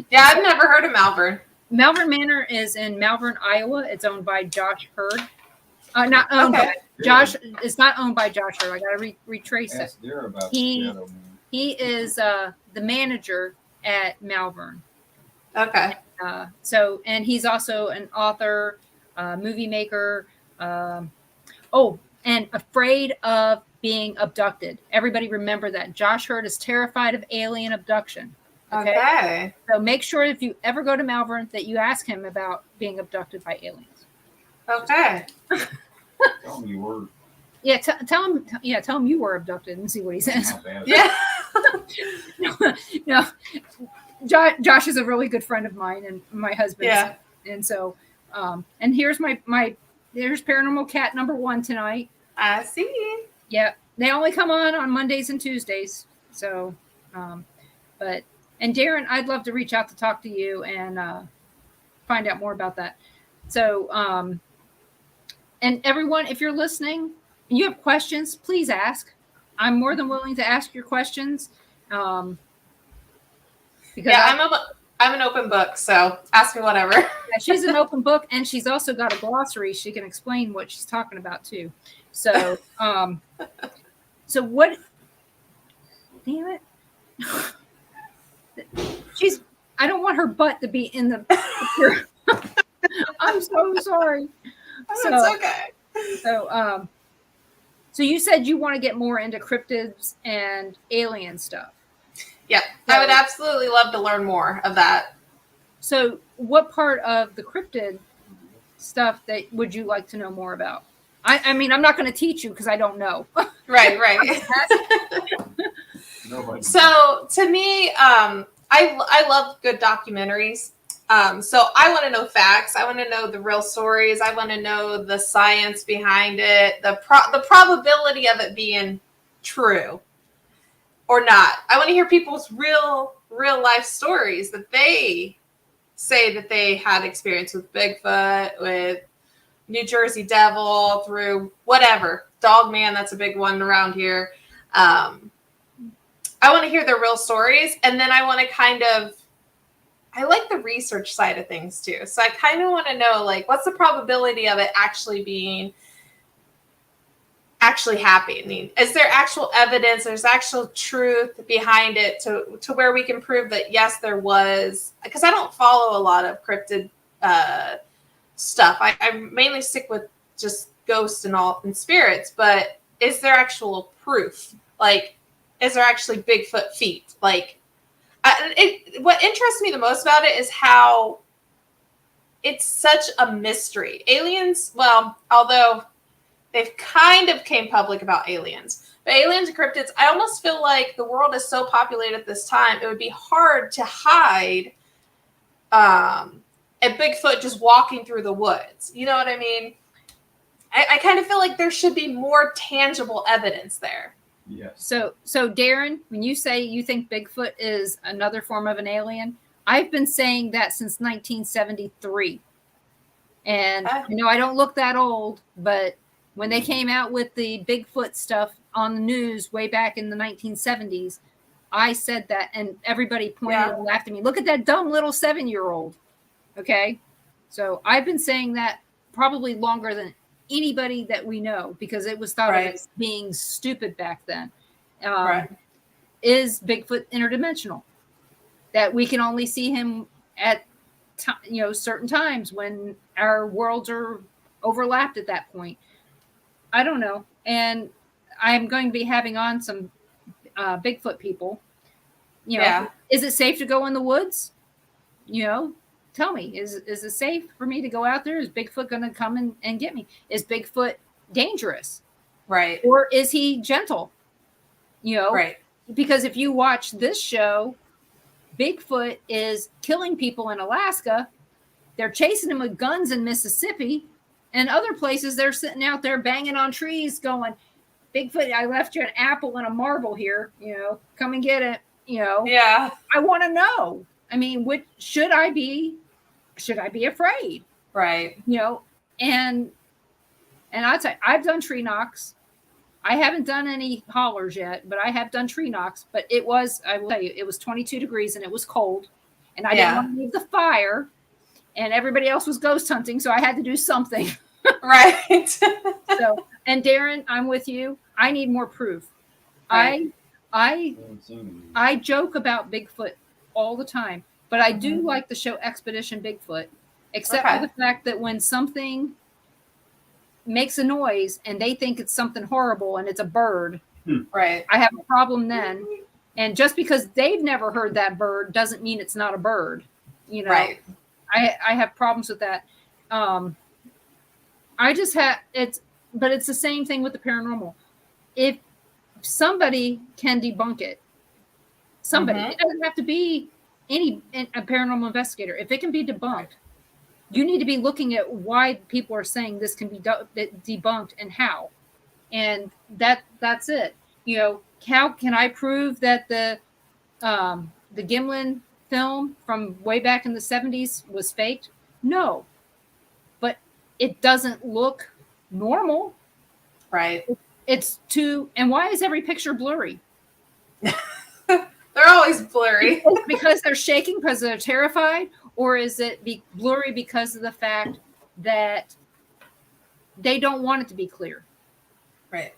Yeah, I've never heard of Malvern. Malvern Manor is in Malvern, Iowa. It's owned by Josh Hurd. Not owned by Josh. It's not owned by Josh Hurd. I got to retrace it. He is the manager at Malvern. Okay. And he's also an author, movie maker. And afraid of being abducted. Everybody remember that. Josh Hurd is terrified of alien abduction. Okay. So make sure if you ever go to Malvern that you ask him about being abducted by aliens. Okay. Tell me where Yeah, tell him. Yeah, tell him you were abducted and see what he says. Yeah. No, Josh is a really good friend of mine and my husband's. Yeah. And so, and here's there's Paranormal Cat number 1 tonight. I see. Yeah, they only come on Mondays and Tuesdays. So, and Darren, I'd love to reach out to talk to you and find out more about that. So, and everyone, if you're listening, and you have questions, please ask. I'm more than willing to ask your questions. Because I'm an open book, so ask me whatever. She's an open book, and she's also got a glossary. She can explain what she's talking about too. So, so what? Damn it! I don't want her butt to be in the picture. I'm so sorry. It's okay. So you said you want to get more into cryptids and alien stuff. Yeah, I would absolutely love to learn more of that. So what part of the cryptid stuff that would you like to know more about? I mean, I'm not going to teach you because I don't know. Right. So to me, I love good documentaries. So I want to know facts. I want to know the real stories. I want to know the science behind it, the probability of it being true or not. I want to hear people's real life stories that they say that they had experience with Bigfoot, with New Jersey Devil, through whatever. Dogman, that's a big one around here. I want to hear their real stories, and then I want to I like the research side of things too. So I kind of want to know, like, what's the probability of it actually happening? Is there actual evidence? There's actual truth behind it to where we can prove that, yes, there was, because I don't follow a lot of cryptid stuff. I mainly stick with just ghosts and spirits, but is there actual proof? Like, is there actually Bigfoot feet? Like, what interests me the most about it is how it's such a mystery. Aliens, well, although they've kind of came public about aliens, but aliens and cryptids, I almost feel like the world is so populated at this time, it would be hard to hide a Bigfoot just walking through the woods. You know what I mean? I kind of feel like there should be more tangible evidence there. Yes. So Darren, when you say you think Bigfoot is another form of an alien, I've been saying that since 1973. And I don't look that old, but when they came out with the Bigfoot stuff on the news way back in the 1970s, I said that, and everybody pointed and laughed at me. Look at that dumb little 7-year-old. Okay. So I've been saying that probably longer than anybody that we know, because it was thought of as being stupid back then. Is Bigfoot interdimensional? That we can only see him at certain times when our worlds are overlapped at that point. I don't know. And I'm going to be having on some Bigfoot people. Is it safe to go in the woods? Tell me, is it safe for me to go out there? Is Bigfoot going to come and get me? Is Bigfoot dangerous? Right. Or is he gentle? Right. Because if you watch this show, Bigfoot is killing people in Alaska. They're chasing him with guns in Mississippi. And other places, they're sitting out there banging on trees going, Bigfoot, I left you an apple and a marble here. Come and get it. Yeah. I want to know. I mean, should I be afraid? Right. And I'll tell you, I've done tree knocks. I haven't done any hollers yet, but I have done tree knocks. But I will tell you, it was 22 degrees and it was cold. And I didn't want to leave the fire. And everybody else was ghost hunting, so I had to do something. Right. So, and Darren, I'm with you. I need more proof. Right. I joke about Bigfoot all the time, but I do like the show Expedition Bigfoot, except for the fact that when something makes a noise and they think it's something horrible and it's a bird, right? I have a problem then. And just because they've never heard that bird doesn't mean it's not a bird. Right. I have problems with that. but it's the same thing with the paranormal. If somebody can debunk it, somebody, it doesn't have to be a paranormal investigator. If it can be debunked, you need to be looking at why people are saying this can be debunked and how. And that's it. How can I prove that the Gimlin film from way back in the 70s was faked? No, but it doesn't look normal. Right. It's too, and why is every picture blurry? They're always blurry. Because they're shaking because they're terrified, or is it blurry because of the fact that they don't want it to be clear? Right.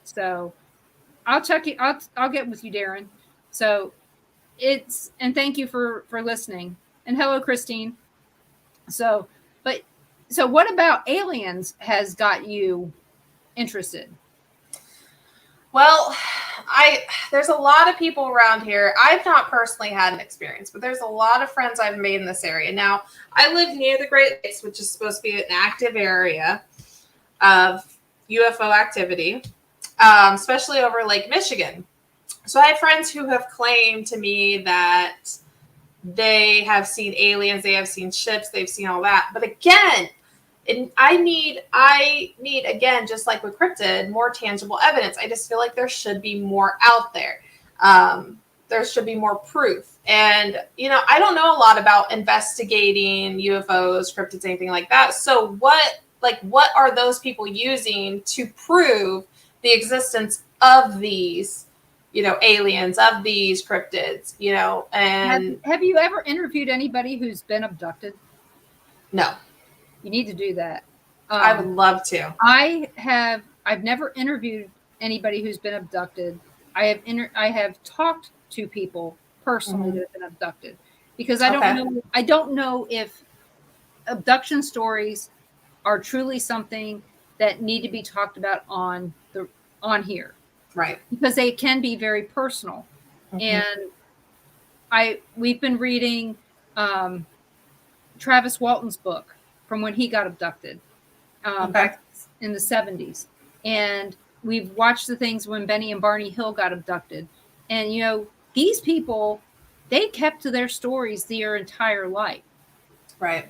So I'll check you. I'll get with you, Darren. So and thank you for listening. And hello, Christine. So what about aliens has got you interested? Well, there's a lot of people around here. I've not personally had an experience, but there's a lot of friends I've made in this area. Now, I live near the Great Lakes, which is supposed to be an active area of UFO activity, especially over Lake Michigan. So I have friends who have claimed to me that they have seen aliens, they have seen ships, they've seen all that. But again, I need again, just like with cryptid, more tangible evidence. I just feel like there should be more out there. There should be more proof. And, I don't know a lot about investigating UFOs, cryptids, anything like that. So what are those people using to prove the existence of these, aliens, of these cryptids, and have you ever interviewed anybody who's been abducted? No. You need to do that. I would love to. I've never interviewed anybody who's been abducted. I have talked to people personally that have been abducted, because I don't know if abduction stories are truly something that need to be talked about on here. Right. Because they can be very personal. And we've been reading Travis Walton's book from when he got abducted back in the 70s. And we've watched the things when Benny and Barney Hill got abducted. And, these people, they kept to their stories their entire life. Right.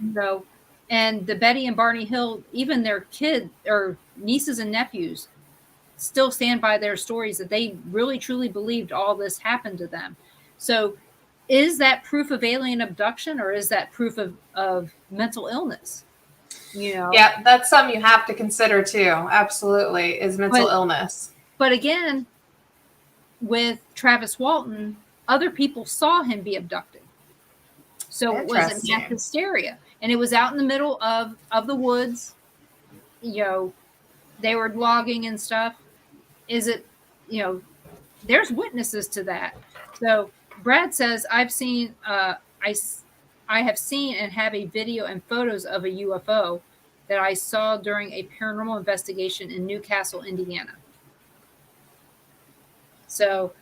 And the Betty and Barney Hill, even their kid or nieces and nephews, still stand by their stories that they really, truly believed all this happened to them. So is that proof of alien abduction, or is that proof of mental illness? Yeah, that's something you have to consider too. Absolutely, is mental illness. But again, with Travis Walton, other people saw him be abducted. So it was a mass hysteria. And it was out in the middle of the woods. They were logging and stuff. Is it, there's witnesses to that. So Brad says, I have seen and have a video and photos of a UFO that I saw during a paranormal investigation in Newcastle, Indiana. So,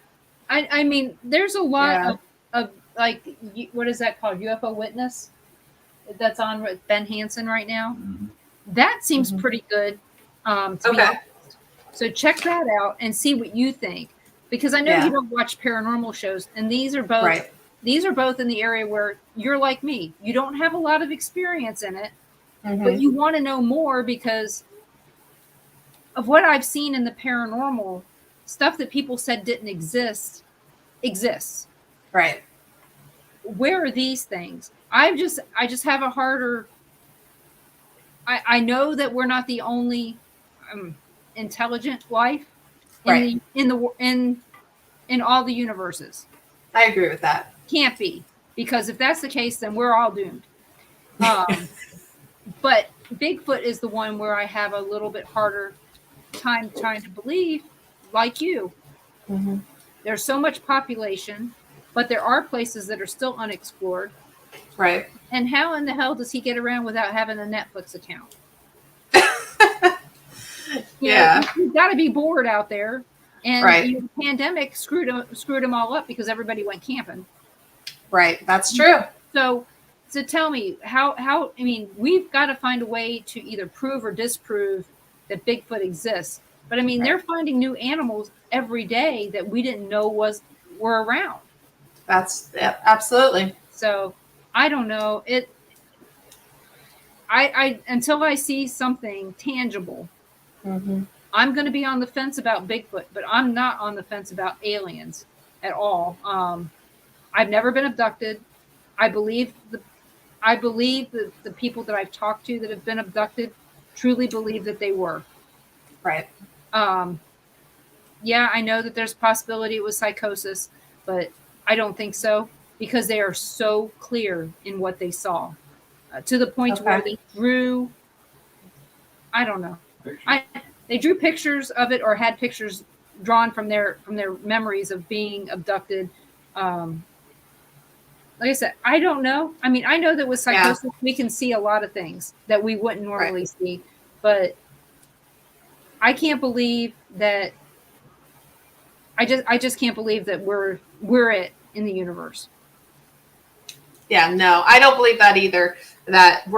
I mean, there's a lot of like, what is that called? UFO Witness? That's on with Ben Hansen right now. Mm-hmm. That seems pretty good. To be honest. So check that out and see what you think, because I know you don't watch paranormal shows, and these are both in the area where you're like me. You don't have a lot of experience in it, but you want to know more because of what I've seen in the paranormal stuff that people said didn't exist exists. Right. Where are these things? I just have a harder. I know that we're not the only intelligent life in all the universes. I agree with that. Can't be, because if that's the case, then we're all doomed. But Bigfoot is the one where I have a little bit harder time trying to believe, like you. There's so much population, but there are places that are still unexplored. Right. And how in the hell does he get around without having a Netflix account? You've got to be bored out there. And the pandemic screwed them all up because everybody went camping. Right. That's true. So So tell me how I mean, we've got to find a way to either prove or disprove that Bigfoot exists. But I mean, Right. they're finding new animals every day that we didn't know were around. Absolutely. So I don't know. I until I see something tangible, Mm-hmm. I'm going to be on the fence about Bigfoot, but I'm not on the fence about aliens at all. I've never been abducted. I believe that the people that I've talked to that have been abducted truly believe that they were. Right. Yeah, I know that there's a possibility it was psychosis, but I don't think so because they are so clear in what they saw to the point where they drew. I don't know. They drew pictures of it or had pictures drawn from their memories of being abducted. Like I said, I don't know. I mean, I know that with psychosis we can see a lot of things that we wouldn't normally see, but I can't believe that. I just can't believe that we're it in the universe. Yeah, no, I don't believe that either. That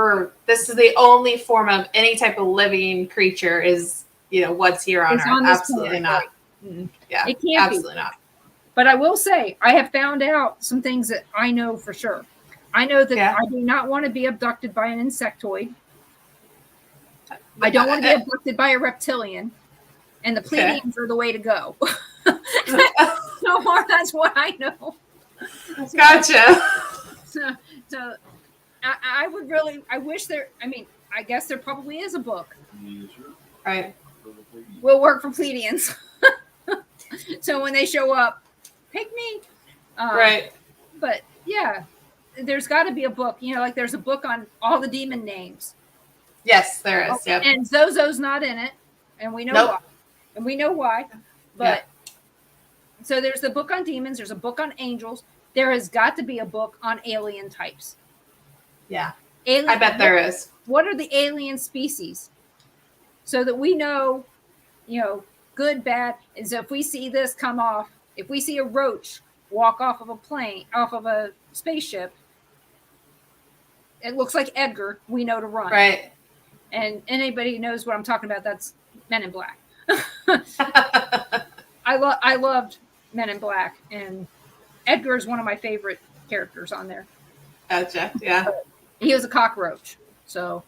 this is the only form of any type of living creature is, what's here on Earth. Absolutely not. Right. Yeah, it can't absolutely be. not. But I will say, I have found out some things that I know for sure. I know that I do not want to be abducted by an insectoid. I don't want to be abducted by a reptilian. And the Pleiadians are the way to go. So far, that's what I know. Gotcha. So I would really, I wish there, I mean, I guess there probably is a book. Right. Will work for Pleiadians. So when they show up, pick me. Right. But yeah, there's got to be a book. Like there's a book on all the demon names. Yes, there is. Yep. And Zozo's not in it. And we know why. And we know why. But so there's the book on demons. There's a book on angels. There has got to be a book on alien types. Yeah. I bet there is. What are the alien species? So that we know, good, bad. And so if we see this come off, if we see a roach walk off of a plane, off of a spaceship, it looks like Edgar, we know to run. Right. And anybody who knows what I'm talking about, that's Men in Black. I loved Men in Black, and Edgar is one of my favorite characters on there. Gotcha. Yeah. He was a cockroach. So,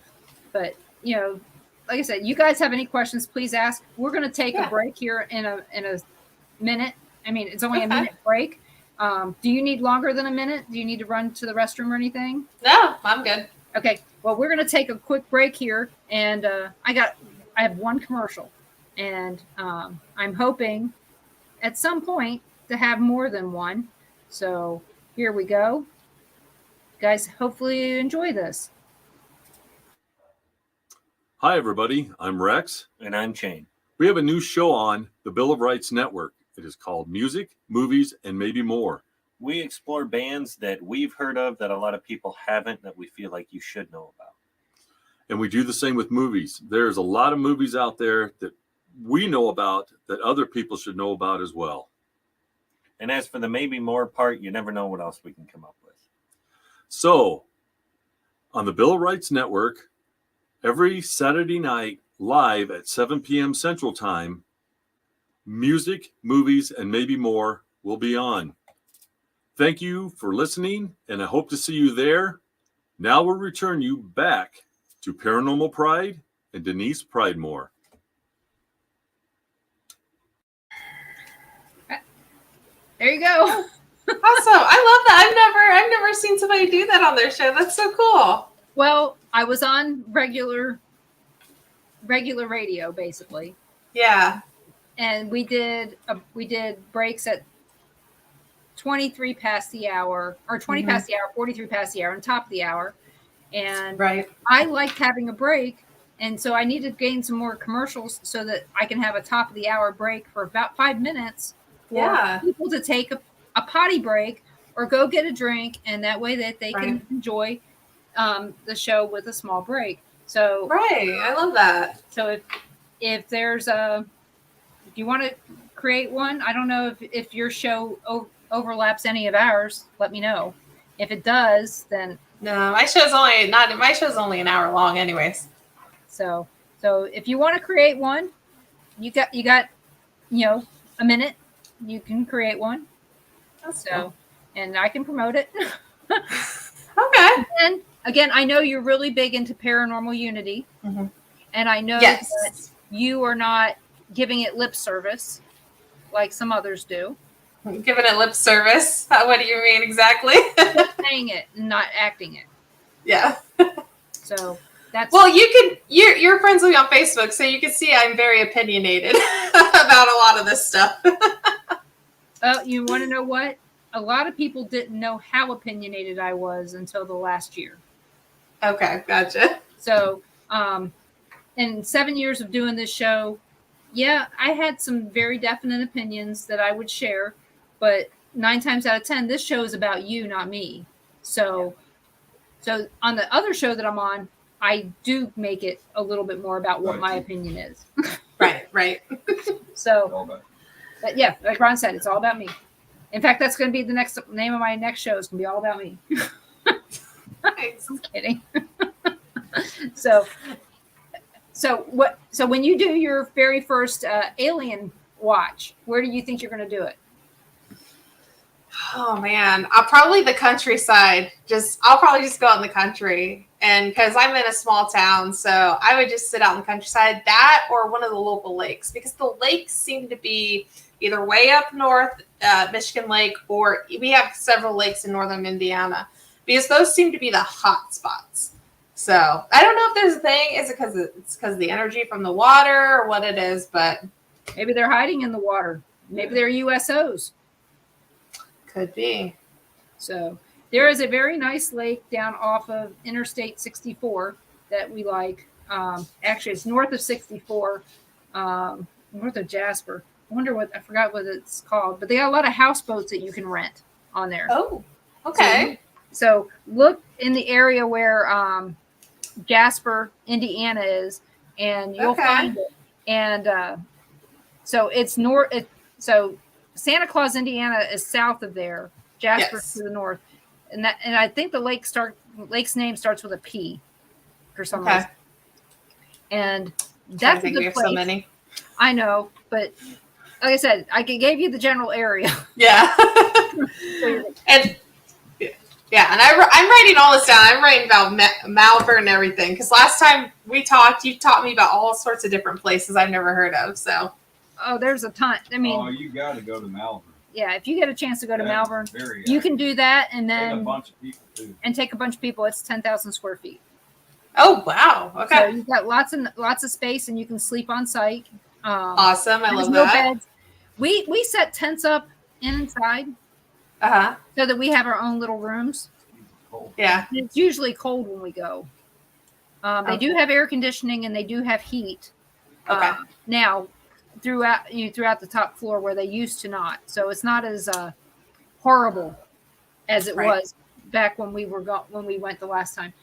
but like I said, you guys have any questions, please ask. We're going to take a break here in a minute. I mean, it's only a minute break. Do you need longer than a minute? Do you need to run to the restroom or anything? No, I'm good. Okay. Well, we're going to take a quick break here, and I have one commercial, and I'm hoping at some point to have more than one. So here we go. Guys, hopefully you enjoy this. Hi, everybody. I'm Rex. And I'm Shane. We have a new show on the Bill of Rights Network. It is called Music, Movies, and Maybe More. We explore bands that we've heard of that a lot of people haven't, that we feel like you should know about. And we do the same with movies. There's a lot of movies out there that we know about that other people should know about as well. And as for the maybe more part, you never know what else we can come up with. So, on the Bill of Rights Network, every Saturday night, live at 7 p.m. Central Time, Music, Movies, and Maybe More will be on. Thank you for listening, and I hope to see you there. Now we'll return you back to Paranormal Pride and Denise Pridemore. There you go. Awesome. I love that. I've never seen somebody do that on their show. That's so cool. Well, I was on regular radio, basically. Yeah. And we did breaks at 23 past the hour, or 20 past the hour, 43 past the hour, on top of the hour. And I liked having a break. And so I need to gain some more commercials so that I can have a top of the hour break for about 5 minutes for people to take a potty break or go get a drink. And that way that they can enjoy the show with a small break. So I love that. So if there's if you want to create one, I don't know if your show overlaps any of ours, let me know. If it does, then No, my show's only an hour long, anyways. so if you want to create one, you got a minute. You can create one. That's So, and I can promote it. cool. Okay. And again, I know you're really big into paranormal unity, Mhm. and I know Yes. that you are not giving it lip service like some others do. Giving it lip service. What do you mean exactly? Just saying it and not acting it. Yeah. So that's Well, you're friends with me on Facebook, so you can see I'm very opinionated about a lot of this stuff. you want to know what? A lot of people didn't know how opinionated I was until the last year. Okay, gotcha. So, in 7 years of doing this show, yeah, I had some very definite opinions that I would share, but 9 times out of 10, this show is about you, not me. So on the other show that I'm on, I do make it a little bit more about what my opinion is. Right. So, All about- but yeah, like Ron said, it's all about me. In fact, that's going to be the next name of my next show. Is going to be all about me. Nice. I'm kidding. So when you do your very first alien watch, where do you think you're going to do it? Oh man, I'll probably the countryside. I'll probably just go out in the country, and because I'm in a small town, so I would just sit out in the countryside. That or one of the local lakes, because the lakes seem to be either way up north, Michigan Lake, or we have several lakes in northern Indiana, because those seem to be the hot spots. So I don't know if there's a thing. Is it because of the energy from the water or what it is? But Maybe they're hiding in the water. Maybe they're USOs. could be. So there is a very nice lake down off of Interstate 64 that we like. Actually, it's north of 64, north of Jasper. I forgot what it's called, but they got a lot of houseboats that you can rent on there. Oh, okay. So look in the area where Jasper, Indiana is, and you'll find it. And so it's north. So Santa Claus, Indiana, is south of there. Jasper's to the north, and I think the lake's name starts with a P, for some reason. And that's a good place. So many. I know, but like I said, I gave you the general area. Yeah. And I'm writing all this down. I'm writing about Malvern and everything, because last time we talked, you taught me about all sorts of different places I've never heard of. So. Oh, there's a ton. I mean, you got to go to Malvern. Yeah, if you get a chance to go to Malvern, you can do that, and then take a bunch of people too. Take a bunch of people. It's 10,000 square feet. Oh wow! Okay. So you've got lots of space, and you can sleep on site. Awesome! I love that. No beds. We set tents up inside, so that we have our own little rooms. Yeah. And it's usually cold when we go. They do have air conditioning, and they do have heat. Okay. Now, throughout the top floor where they used to not, so it's not as horrible as it was back when we went the last time.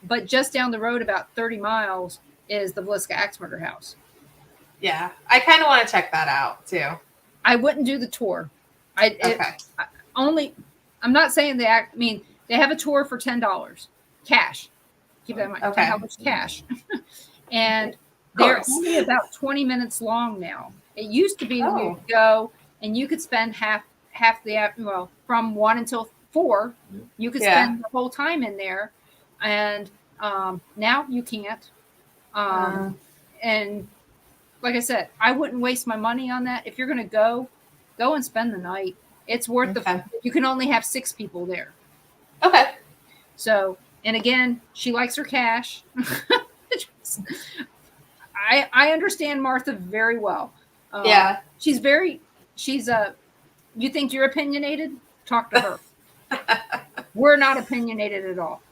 But just down the road, about 30 miles, is the Valiska Axe Murder House. Yeah, I kind of want to check that out too. I wouldn't do the tour. I'm not saying I mean, they have a tour for $10 cash. Keep that in mind. Okay. $10 cash, and they're only about 20 minutes long now. It used to be when you would go and you could spend half the from 1 until 4. You could spend the whole time in there, and now you can't. And like I said, I wouldn't waste my money on that. If you're going to go and spend the night. It's worth you can only have 6 people there. Okay. So, and again, she likes her cash. I understand Martha very well. She's you think you're opinionated? Talk to her. We're not opinionated at all.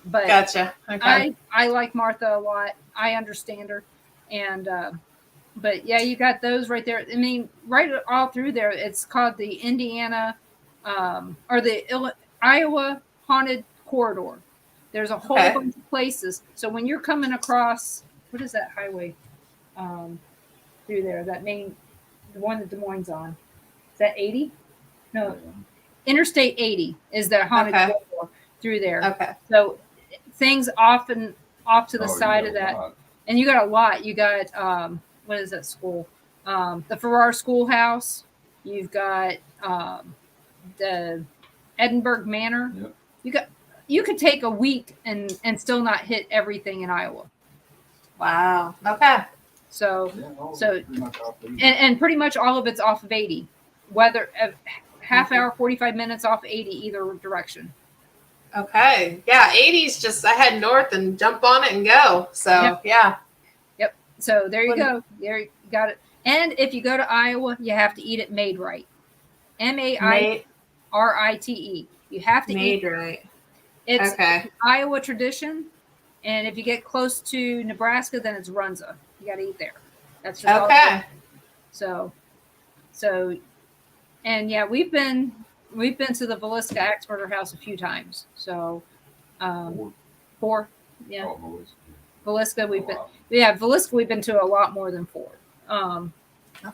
But gotcha. Okay. I like Martha a lot. I understand her. And but yeah, you got those right there. I mean, right all through there, it's called the Indiana or the Iowa Haunted Corridor. There's a whole bunch of places. So when you're coming across, what is that highway through there? The one that Des Moines on. Is that 80? No. Interstate 80 is the haunted Okay. corridor through there. Okay. So things off to the Oh, you side got of a that. lot. And you got a lot. You got what is that school? The Farrar Schoolhouse. You've got the Edinburgh Manor. Yep. You could take a week and still not hit everything in Iowa. Wow. Okay. So Yeah, all So- pretty much off the- and pretty much all of it's off of 80. Whether a half hour, 45 minutes off 80 either direction. Okay. Yeah. 80's just, I head north and jump on it and go. So, yeah. So there you go. There you got it. And if you go to Iowa, you have to eat it made right. MAIRITE. You have to Made eat. right. It's Okay. Iowa tradition. And if you get close to Nebraska, then it's Runza. You got to eat there. That's just all it is. Okay. So, and yeah, we've been to the Villisca Axe Murder House a few times. So, four, yeah, Oh, boys. Villisca we've been, Wow. Villisca we've been to a lot more than 4. Okay.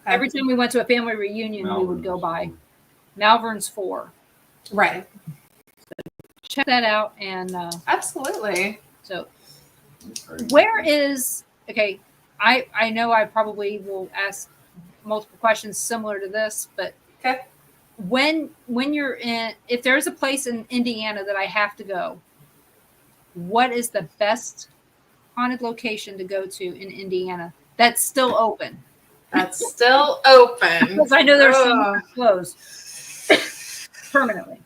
Every time we went to a family reunion, we would go by. Malvern's Malvern's 4. Right. Check that out. And Absolutely. so, crazy. where is okay? I know I probably will ask multiple questions similar to this, but Okay. when you're in, if there's a place in Indiana that I have to go, what is the best haunted location to go to in Indiana that's still open? That's still open. Because I know there's some that Ugh. are closed permanently.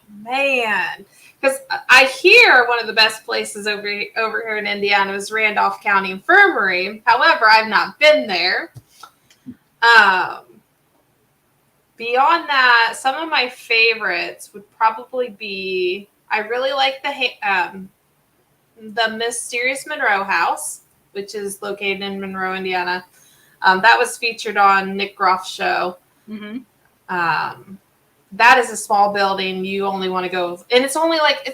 Man, because I hear one of the best places over here in Indiana is Randolph County Infirmary. However, I've not been there. Beyond that, some of my favorites would probably be, I really like the Mysterious Monroe House, which is located in Monroe, Indiana. That was featured on Nick Groff's show. Mm-hmm. That is a small building. You only want to go, and it's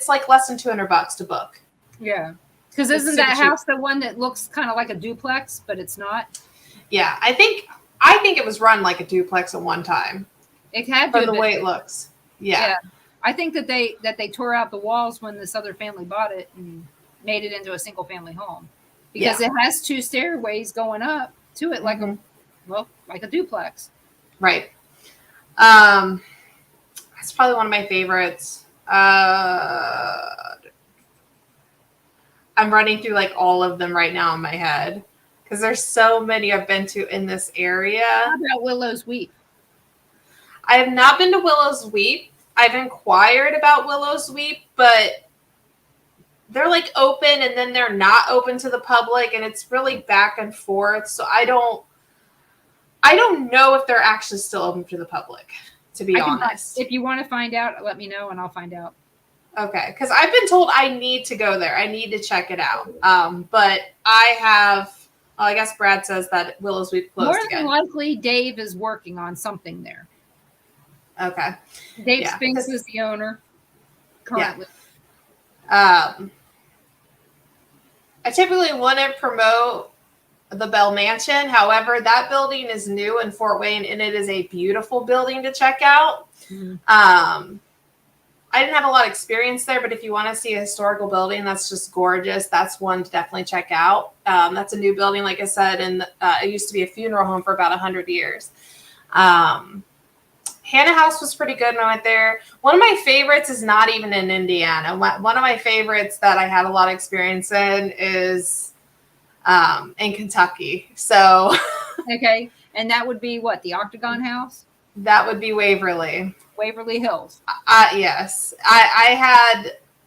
like less than $200 to book. Yeah, because It's isn't super that cheap. house the one that looks kind of like a duplex, but it's not? Yeah, I think it was run like a duplex at one time It had to from have the been. way it looks. Yeah. I think that they tore out the walls when this other family bought it and made it into a single family home because it has 2 stairways going up to it like like a duplex. Right. That's probably one of my favorites. I'm running through like all of them right now in my head because there's so many I've been to in this area. How about Willow's Weep? I have not been to Willow's Weep. I've inquired about Willow's Weep, but they're like open and then they're not open to the public, and it's really back and forth. So I don't know if they're actually still open to the public, to be honest. If you want to find out, let me know and I'll find out. Okay, because I've been told I need to go there. I need to check it out. But I have. Well, I guess Brad says that Willow's Weep closed More again. than likely, Dave is working on something there. Okay. Dave Yeah, Spinks 'cause- is the owner currently. I typically wouldn't promote the Bell Mansion. However, that building is new in Fort Wayne, and it is a beautiful building to check out. Mhm. I didn't have a lot of experience there, but if you want to see a historical building that's just gorgeous, that's one to definitely check out. That's a new building, like I said, and it used to be a funeral home for about 100 years. Hannah House was pretty good when I went there. One of my favorites is not even in Indiana. One of my favorites that I had a lot of experience in is in Kentucky. So Okay. And that would be what? The Octagon House? that would be Waverly. Waverly Hills. Yes.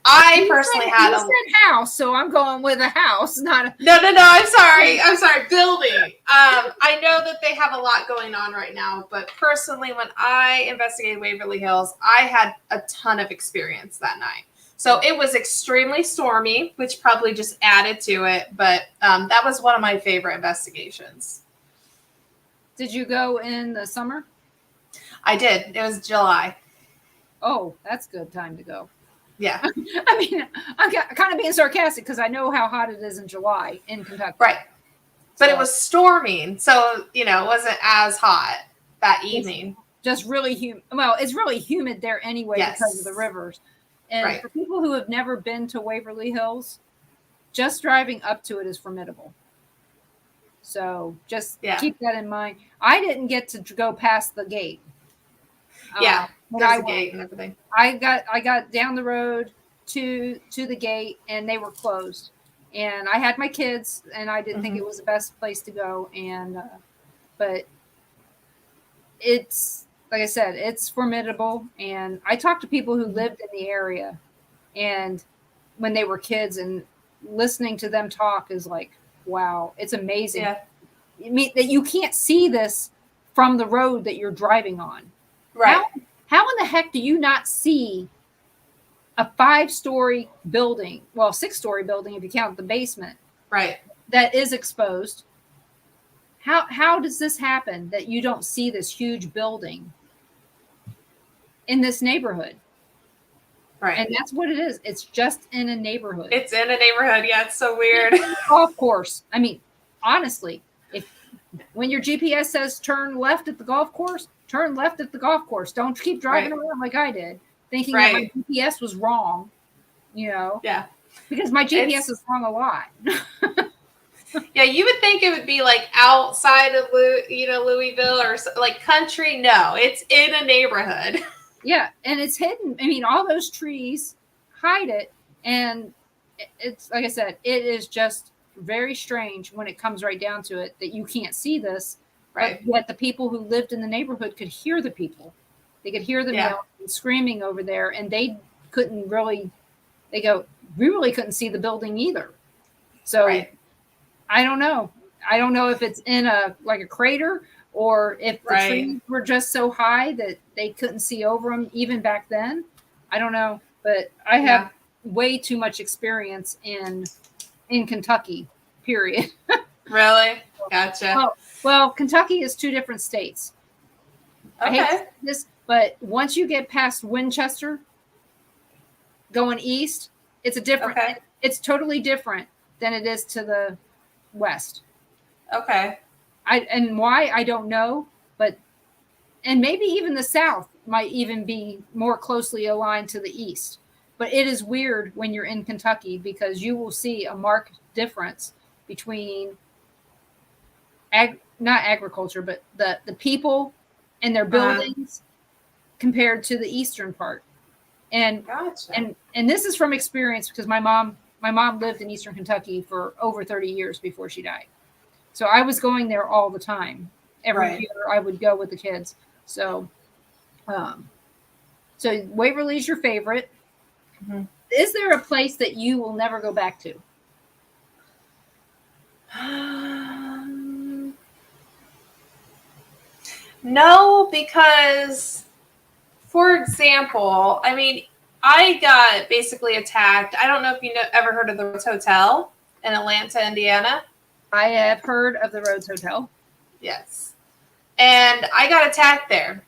I personally had you said house, so I'm going with a house, not a No, I'm sorry. Building. I know that they have a lot going on right now, but personally, when I investigated Waverly Hills, I had a ton of experience that night. So it was extremely stormy, which probably just added to it, but that was one of my favorite investigations. Did you go in the summer? I did. It was July. Oh, that's a good time to go. Yeah. I mean, I'm kind of being sarcastic because I know how hot it is in July in Kentucky. Right. But So- it was storming, so, it wasn't as hot that evening. just really humid. Well, it's really humid there anyway because of the Yes. rivers. And Right. for people who have never been to Waverly Hills, just driving up to it is formidable. So just Yeah. keep that in mind. I didn't get to go past the gate. Yeah. When There's I a went. gate and everything. I got down the road to the gate and they were closed. And I had my kids and I didn't think it was the best place to go. And but it's like I said, it's formidable. And I talked to people who lived in the area and when they were kids and listening to them talk is like, wow, it's amazing. Yeah. I mean that you can't see this from the road that you're driving on. Right. How in the heck do you not see a 5-story building, well, 6-story building if you count the basement, Right. that is exposed? How does this happen that you don't see this huge building in this neighborhood? Right. And that's what it is. It's just in a neighborhood. It's in a neighborhood. Yeah, it's so weird. Golf course. I mean, honestly, when your GPS says turn left at the golf course, turn left at the golf course. Don't keep driving around like I did, thinking that my GPS was wrong. Yeah. Because my GPS is wrong a lot. Yeah, you would think it would be like outside of Louisville or like country. No, it's in a neighborhood. Yeah, and it's hidden. I mean, all those trees hide it, and it's like I said, it is just very strange when it comes right down to it that you can't see this, Right. but yet the people who lived in the neighborhood could hear the people. They could hear them yelling and screaming over there, and they couldn't really. They go, we really couldn't see the building either. So I don't know. I don't know if it's in a crater or if the trees were just so high that they couldn't see over them even back then. I don't know, but I have way too much experience in Kentucky. Period. Really? Gotcha. Well, Kentucky is 2 different states. Okay. I hate to say this, but once you get past Winchester, going east, it's a different. Okay. It's totally different than it is to the west. Okay. And why I don't know, and maybe even the south might even be more closely aligned to the east. But it is weird when you're in Kentucky because you will see a marked difference between not agriculture, but the people and their buildings compared to the eastern part. And Gotcha. and this is from experience because my mom lived in eastern Kentucky for over 30 years before she died. So I was going there all the time. Every year I would go with the kids. So so Waverly's your favorite. Mm-hmm. Is there a place that you will never go back to? No, because, for example, I mean, I got basically attacked. I don't know if you ever heard of the Rhodes Hotel in Atlanta, Indiana. I have heard of the Rhodes Hotel. Yes. And I got attacked there.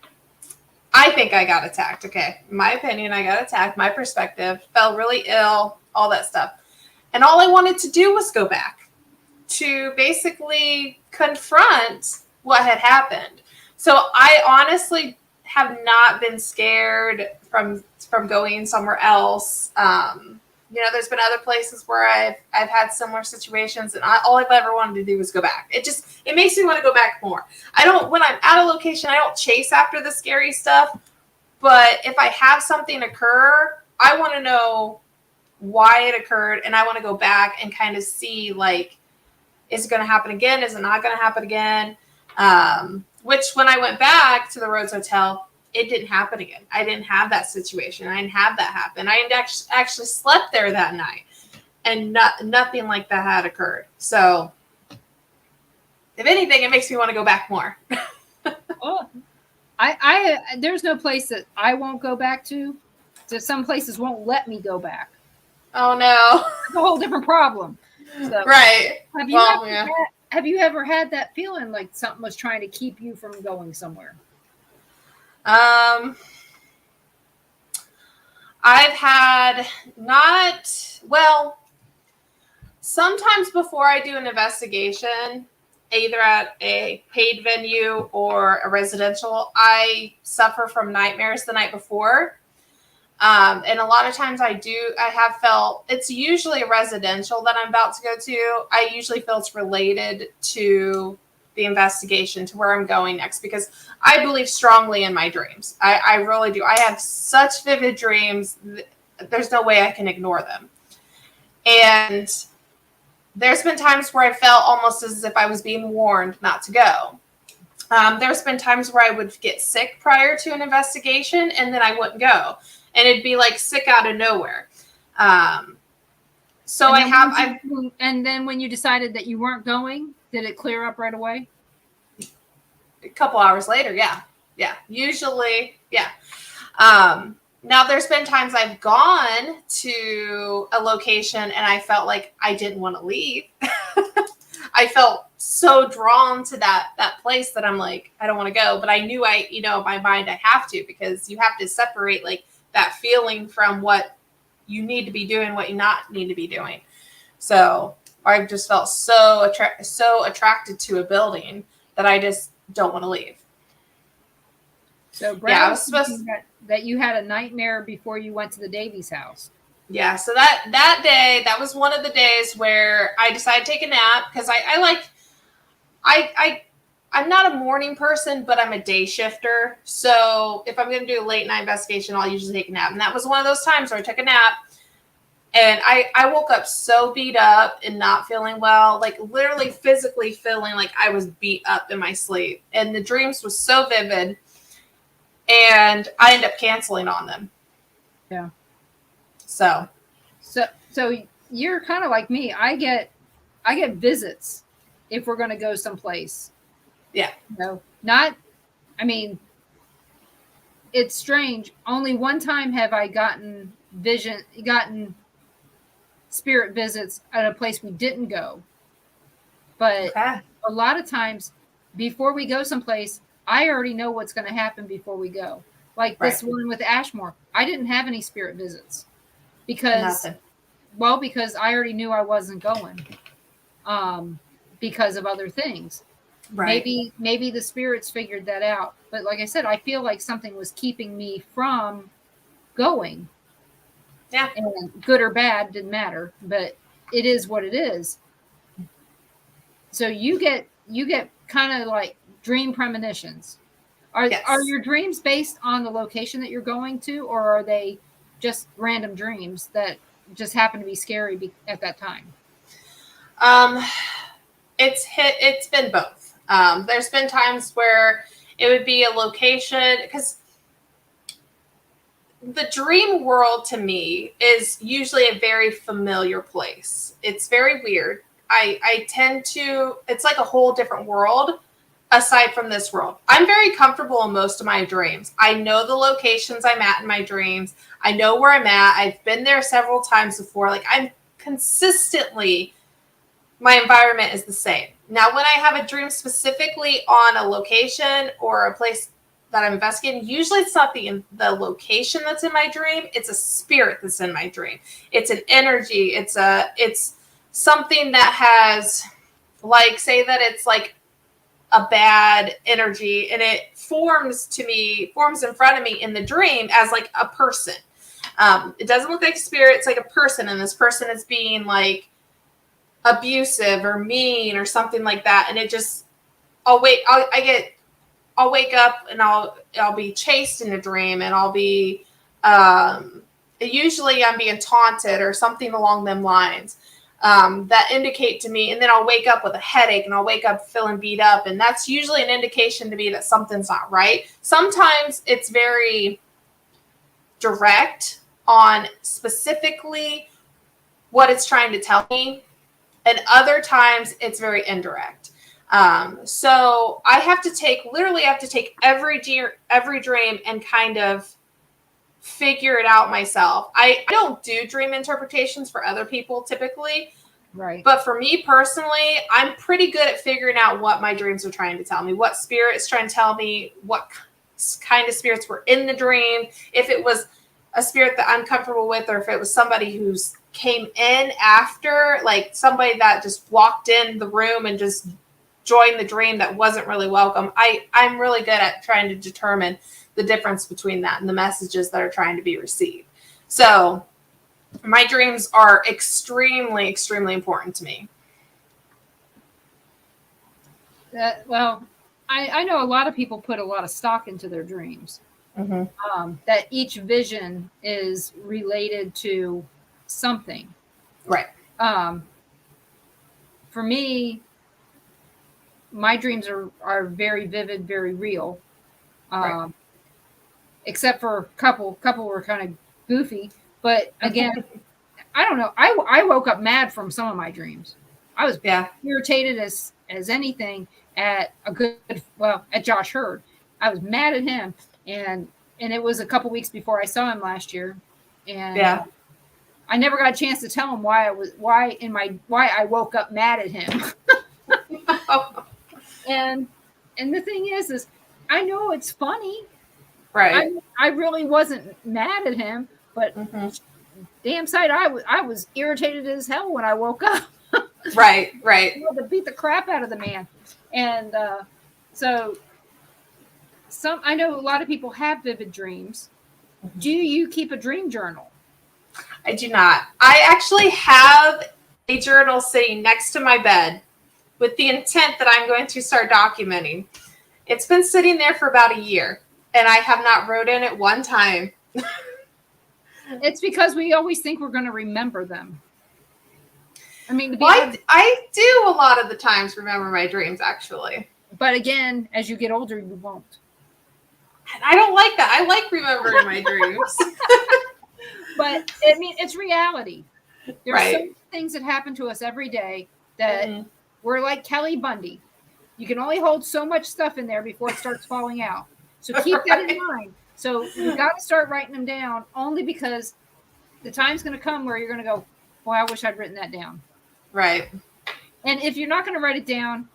I think I got attacked. Okay. In my opinion, I got attacked. My perspective, felt really ill, all that stuff. And all I wanted to do was go back to basically confront what had happened. So I honestly have not been scared from going somewhere else. There's been other places where I've had similar situations, and all I've ever wanted to do was go back. It makes me want to go back more. When I'm at a location, I don't chase after the scary stuff. But if I have something occur, I want to know why it occurred, and I want to go back and kind of see, like, is it going to happen again? Is it not going to happen again? Which when I went back to the Rhodes Hotel, it didn't happen again. I didn't have that situation. I didn't have that happen. I actually slept there that night, and nothing like that had occurred. So, if anything, it makes me want to go back more. Oh, I there's no place that I won't go back to. So some places won't let me go back. Oh no, it's a whole different problem. So, right. Have you ever had that feeling like something was trying to keep you from going somewhere? I've had sometimes before I do an investigation either at a paid venue or a residential, I suffer from nightmares the night before. And a lot of times I have felt, it's usually a residential that I'm about to go to. I usually feel it's related to the investigation, to where I'm going next, because I believe strongly in my dreams. I really do. I have such vivid dreams. There's no way I can ignore them. And there's been times where I felt almost as if I was being warned not to go. There's been times where I would get sick prior to an investigation, and then I wouldn't go. And it'd be like sick out of nowhere. So and then when you decided that you weren't going, did it clear up right away? A couple hours later, yeah. Usually, yeah. Now there's been times I've gone to a location and I felt like I didn't want to leave. I felt so drawn to that place that I'm like, I don't want to go. But I knew in my mind I have to, because you have to separate like that feeling from what you need to be doing, what you not need to be doing. So I just felt so attracted to a building that I just don't want to leave. So Brad, was thinking that you had a nightmare before you went to the Davies house. Yeah, so that day, that was one of the days where I decided to take a nap, because I'm not a morning person, but I'm a day shifter. So if I'm going to do a late night investigation, I'll usually take a nap. And that was one of those times where I took a nap, and I woke up so beat up and not feeling well, like literally physically feeling like I was beat up in my sleep. And the dreams was so vivid, and I ended up canceling on them. Yeah. So you're kind of like me. I get visits if we're going to go someplace. Yeah. No, it's strange. Only one time have I gotten spirit visits at a place we didn't go. But okay. A lot of times before we go someplace, I already know what's going to happen before we go. Like this one with Ashmore, I didn't have any spirit visits because I already knew I wasn't going because of other things. Right. Maybe the spirits figured that out. But like I said, I feel like something was keeping me from going. Yeah. And good or bad, didn't matter. But it is what it is. So you get kind of like dream premonitions. Are your dreams based on the location that you're going to, or are they just random dreams that just happen to be scary at that time? It's been both. There's been times where it would be a location, because the dream world to me is usually a very familiar place. It's very weird. I tend to, it's like a whole different world aside from this world. I'm very comfortable in most of my dreams. I know the locations I'm at in my dreams. I know where I'm at. I've been there several times before. Like I'm consistently, my environment is the same. Now, when I have a dream specifically on a location or a place that I'm investigating, usually it's not the location that's in my dream. It's a spirit that's in my dream. It's an energy. It's something that has, like, say that it's like a bad energy, and it forms in front of me in the dream as like a person. It doesn't look like a spirit. It's like a person, and this person is being like abusive or mean or something like that. And it just, I'll wake up and I'll be chased in a dream, and I'll be, usually I'm being taunted or something along them lines, that indicate to me, and then I'll wake up with a headache, and I'll wake up feeling beat up. And that's usually an indication to me that something's not right. Sometimes it's very direct on specifically what it's trying to tell me. And other times it's very indirect. So I have to take every dream and kind of figure it out myself. I don't do dream interpretations for other people typically. Right. But for me personally, I'm pretty good at figuring out what my dreams are trying to tell me, what spirit is trying to tell me, what kind of spirits were in the dream, if it was a spirit that I'm comfortable with, or if it was somebody who's came in after, like somebody that just walked in the room and just joined the dream that wasn't really welcome. I'm really good at trying to determine the difference between that and the messages that are trying to be received. So my dreams are extremely, extremely important to me. Well, I know a lot of people put a lot of stock into their dreams. That each vision is related to something. Right. For me, my dreams are very vivid, very real. Right. Except for a couple were kind of goofy. But again, I don't know. I woke up mad from some of my dreams. I was irritated as anything at at Josh Hurd. I was mad at him, and it was a couple weeks before I saw him last year, and I never got a chance to tell him why I woke up mad at him. and the thing is I know it's funny, right? I really wasn't mad at him, but damn sight I was irritated as hell when I woke up. Right. I wanted to beat the crap out of the man. And so I know a lot of people have vivid dreams. Do you keep a dream journal? I do not. I actually have a journal sitting next to my bed with the intent that I'm going to start documenting. It's been sitting there for about a year, and I have not wrote in it one time. It's because we always think we're going to remember them. I mean, I do a lot of the times remember my dreams, actually. But again, as you get older, you won't. And I don't like that. I like remembering my dreams. But I mean, it's reality. There's Right. so many things that happen to us every day that we're like Kelly Bundy. You can only hold so much stuff in there before it starts falling out. So keep that in mind. So you got to start writing them down, only because the time's going to come where you're going to go, boy, I wish I'd written that down. Right. And if you're not going to write it down,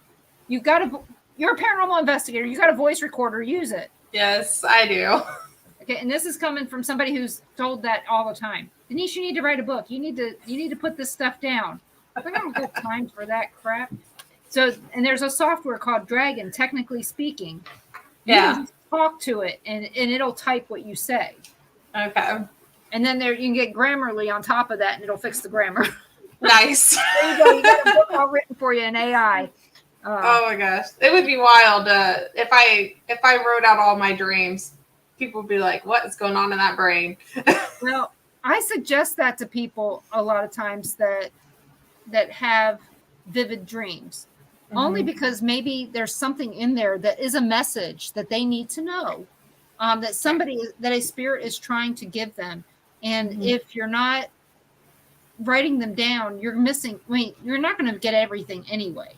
you're a paranormal investigator. You got a voice recorder, use it. Yes, I do. Okay, and this is coming from somebody who's told that all the time. Denise, you need to write a book. You need to put this stuff down. I don't have time for that crap. So, and there's a software called Dragon, technically speaking. You can just talk to it, and it'll type what you say. Okay. And then you can get Grammarly on top of that, and it'll fix the grammar. Nice. There you go. You got a book all written for you in AI. Oh my gosh, it would be wild if I wrote out all my dreams. People would be like, "What is going on in that brain?" Well, I suggest that to people a lot of times that have vivid dreams, only because maybe there's something in there that is a message that they need to know, that a spirit is trying to give them. And if you're not writing them down, you're missing. I mean, you're not going to get everything anyway.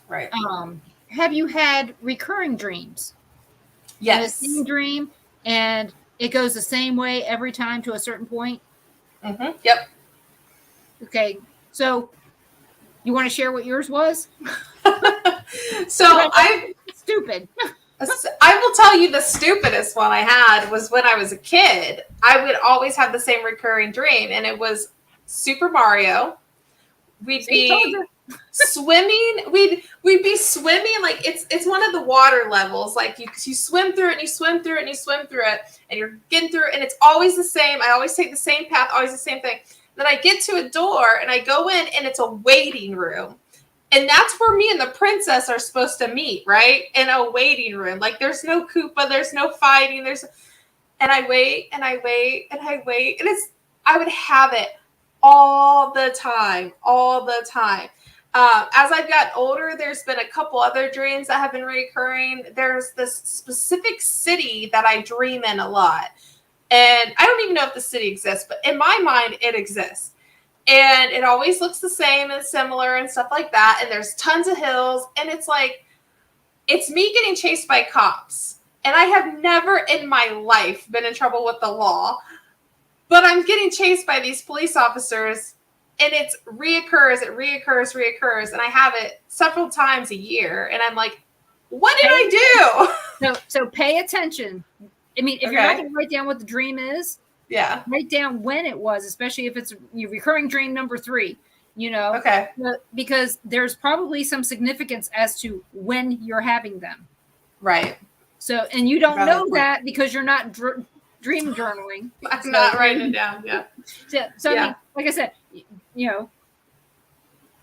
Right. Have you had recurring dreams? Yes. The same dream, and it goes the same way every time to a certain point? Yep. Okay. So you want to share what yours was? So stupid. I will tell you the stupidest one I had was when I was a kid. I would always have the same recurring dream, and it was Super Mario. We'd be swimming. We'd be swimming, like it's one of the water levels. Like you swim through it and you swim through it and you swim through it, and you're getting through it, and it's always the same. I always take the same path, always the same thing. Then I get to a door and I go in, and it's a waiting room. And that's where me and the princess are supposed to meet, right? In a waiting room. Like there's no Koopa, there's no fighting, and I wait and I wait and I wait. And I would have it all the time. As I've gotten older, there's been a couple other dreams that have been recurring. There's this specific city that I dream in a lot. And I don't even know if the city exists, but in my mind, it exists. And it always looks the same and similar and stuff like that. And there's tons of hills. And it's like, it's me getting chased by cops. And I have never in my life been in trouble with the law. But I'm getting chased by these police officers. And it reoccurs. And I have it several times a year. And I'm like, what did I do? So pay attention. I mean, if you're not going to write down what the dream is, write down when it was, especially if it's your recurring dream number 3. Okay. because there's probably some significance as to when you're having them. Right. So, and you don't Valid know point. that because you're not dream journaling. I'm So- not writing it down. Yeah. So I Yeah. mean, like I said,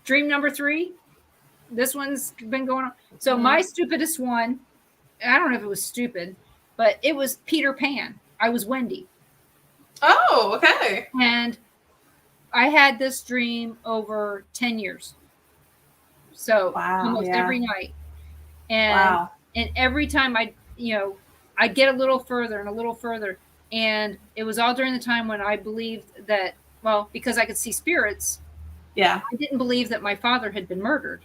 dream number 3, this one's been going on. So my stupidest one, I don't know if it was stupid, but it was Peter Pan. I was Wendy. Oh, okay. And I had this dream over 10 years. So Wow, almost yeah. every night. And Wow. and every time I'd get a little further and a little further. And it was all during the time when I believed that, well, because I could see spirits, Yeah. I didn't believe that my father had been murdered.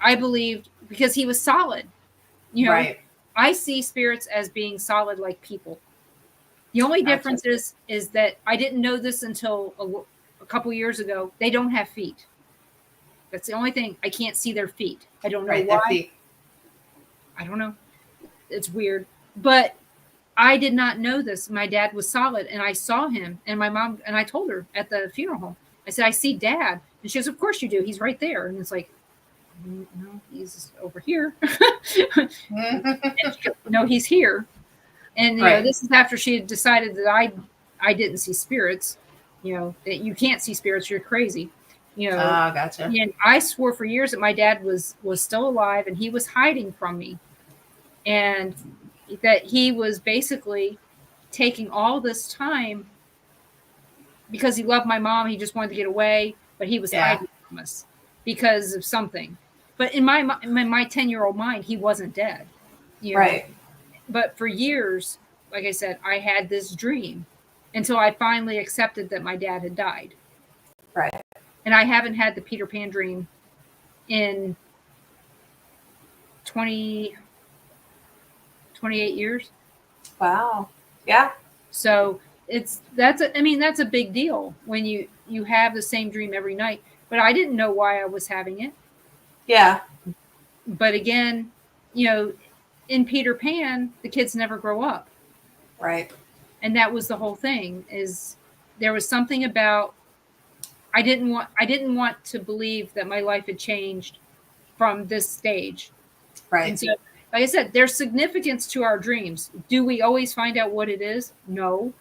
I believed because he was solid. Right. I see spirits as being solid like people. The only Gotcha. difference is that I didn't know this until a couple years ago. They don't have feet. That's the only thing. I can't see their feet. I don't know Right. why. Their feet. I don't know. It's weird. But I did not know this. My dad was solid, and I saw him, and my mom, and I told her at the funeral home, I said, I see Dad. And she goes, of course you do. He's right there. And it's like, no, he's over here. No, he's here. And Right. this is after she had decided that I didn't see spirits. That you can't see spirits. You're crazy. Oh, gotcha. And I swore for years that my dad was still alive and he was hiding from me, and that he was basically taking all this time because he loved my mom. He just wanted to get away, but he was hiding from us because of something. But in my 10-year-old mind, he wasn't dead. Right. But for years, like I said, I had this dream until I finally accepted that my dad had died. Right. And I haven't had the Peter Pan dream in 28 years. Wow. Yeah. So that's a big deal when you have the same dream every night. But I didn't know why I was having it. Yeah. But again, in Peter Pan, the kids never grow up. Right. And that was the whole thing, is there was something about I didn't want to believe that my life had changed from this stage. Right. And so, like I said, there's significance to our dreams. Do we always find out what it is? No.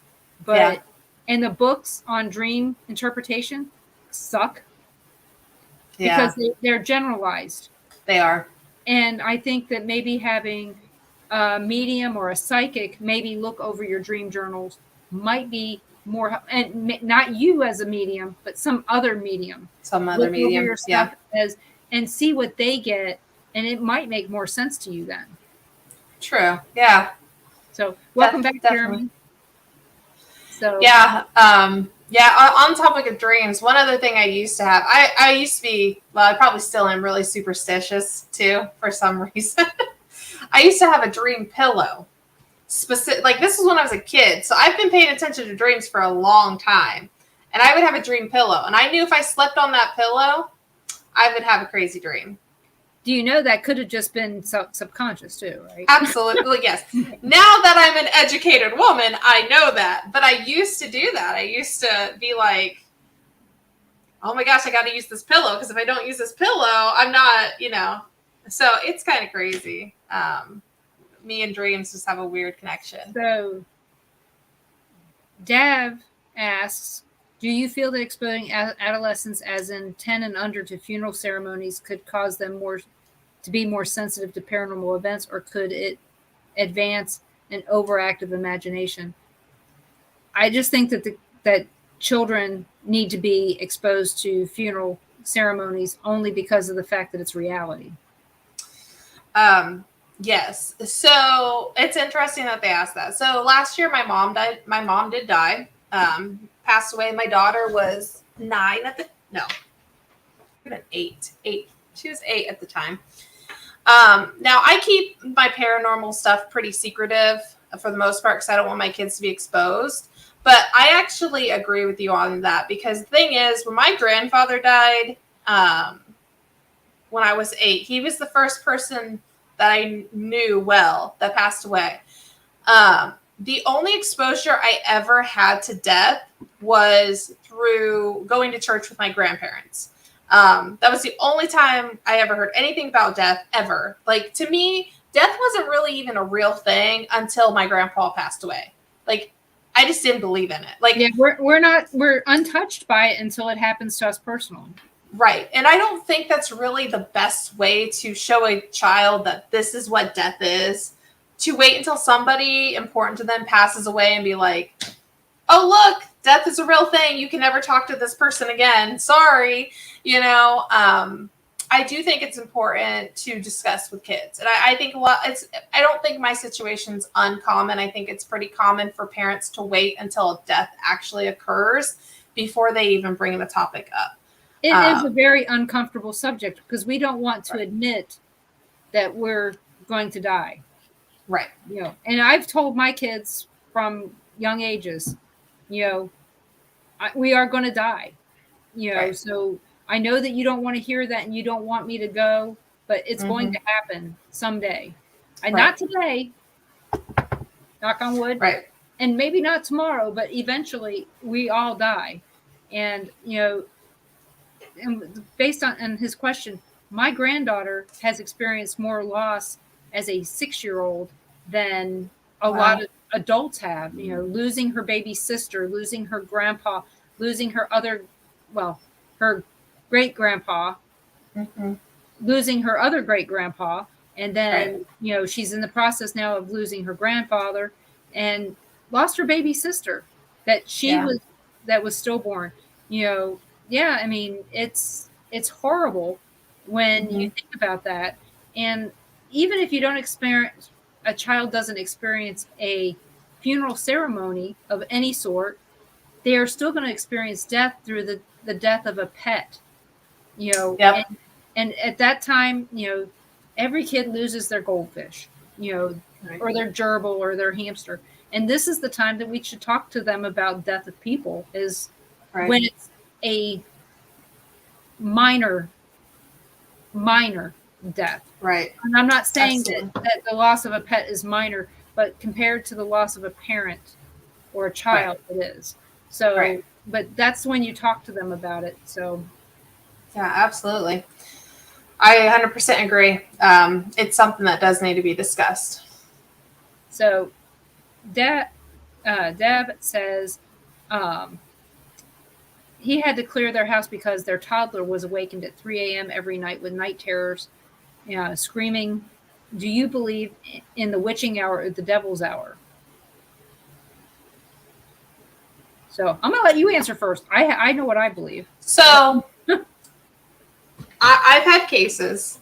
But and the books on dream interpretation suck because they're generalized. They are. And I think that maybe having a medium or a psychic maybe look over your dream journals might be more, and not you as a medium, but some other medium. Some other Look medium. over your stuff and see what they get, and it might make more sense to you then. True. Yeah. So welcome back, definitely. Jeremy. So Yeah. On topic of dreams, one other thing I used to have, I used to be, well, I probably still am really superstitious too, for some reason. I used to have a dream pillow. Like this was when I was a kid. So I've been paying attention to dreams for a long time. And I would have a dream pillow. And I knew if I slept on that pillow, I would have a crazy dream. do you know that could have just been subconscious too, right? Absolutely, yes. Now that I'm an educated woman, I know that. But I used to do that. I used to be like, oh my gosh, I got to use this pillow. Because if I don't use this pillow, I'm not, So it's kind of crazy. Me and dreams just have a weird connection. So Dav asks, do you feel that exposing adolescents as in 10 and under to funeral ceremonies could cause them to be more sensitive to paranormal events, or could it advance an overactive imagination? I just think that children need to be exposed to funeral ceremonies only because of the fact that it's reality. Yes. So it's interesting that they asked that. So last year my mom died. My mom did die. Passed away. My daughter was 9 at the, no, even 8. She was 8 at the time. Now I keep my paranormal stuff pretty secretive for the most part because I don't want my kids to be exposed. But I actually agree with you on that, because the thing is, when my grandfather died, when I was 8, he was the first person that I knew well that passed away. The only exposure I ever had to death was through going to church with my grandparents. That was the only time I ever heard anything about death ever. Like, to me, death wasn't really even a real thing until my grandpa passed away. Like, I just didn't believe in it. Like, Yeah, we're untouched by it until it happens to us personally. right. And I don't think that's really the best way to show a child that this is what death is, to wait until somebody important to them passes away and be like, oh, look, death is a real thing. You can never talk to this person again. Sorry. You know, I do think it's important to discuss with kids. And I think I don't think my situation's uncommon. I think it's pretty common for parents to wait until death actually occurs before they even bring the topic up. It is a very uncomfortable subject because we don't want to admit that we're going to die. Right. You know, and I've told my kids from young ages, you know, we are going to die. You know, Right. so I know that you don't want to hear that and you don't want me to go, but it's going to happen someday. And not today, knock on wood. Right. And maybe not tomorrow, but eventually we all die. And, you know, and based on his question, my granddaughter has experienced more loss as a 6-year-old than a lot of adults have, you know, losing her baby sister, losing her grandpa, losing her great grandpa, losing her other great grandpa. And then, you know, she's in the process now of losing her grandfather and lost her baby sister that that was stillborn. You know, I mean, it's horrible when you think about that. And even if you don't experience, a child doesn't experience a funeral ceremony of any sort, they are still going to experience death through the death of a pet, you know. And at that time, you know, every kid loses their goldfish, you know, or their gerbil or their hamster. And this is the time that we should talk to them about death of people, is when it's a minor death. Right. And I'm not saying that the loss of a pet is minor, but compared to the loss of a parent or a child, it is. So, but that's when you talk to them about it. So, yeah, absolutely. I 100% agree. It's something that does need to be discussed. So, Deb says he had to clear their house because their toddler was awakened at 3 a.m. every night with night terrors, screaming. Do you believe in the witching hour or the devil's hour? So I'm going to let you answer first. I know what I believe. So I've had cases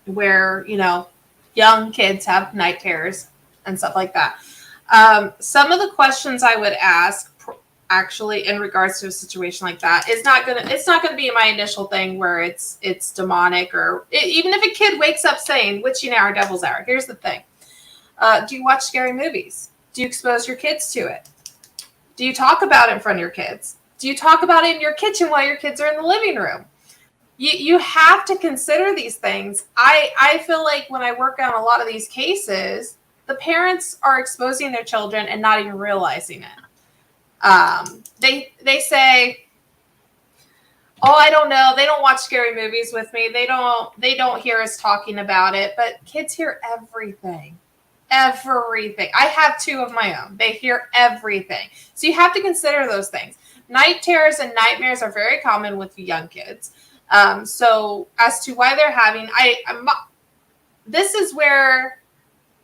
where, you know, young kids have night terrors and stuff like that. Some of the questions I would ask actually in regards to a situation like that is not gonna be my initial thing where it's demonic or even if a kid wakes up saying witching hour, devil's hour. Here's the thing. Do you watch scary movies? Do you expose your kids to it? Do you talk about it in front of your kids? Do you talk about it in your kitchen while your kids are in the living room? You have to consider these things. I feel like when I work on a lot of these cases, the parents are exposing their children and not even realizing it. They say, oh, I don't know. They don't watch scary movies with me. They don't hear us talking about it, but kids hear everything. Everything. I have 2 of my own. They hear everything. So you have to consider those things. Night terrors and nightmares are very common with young kids. So as to why they're having, this is where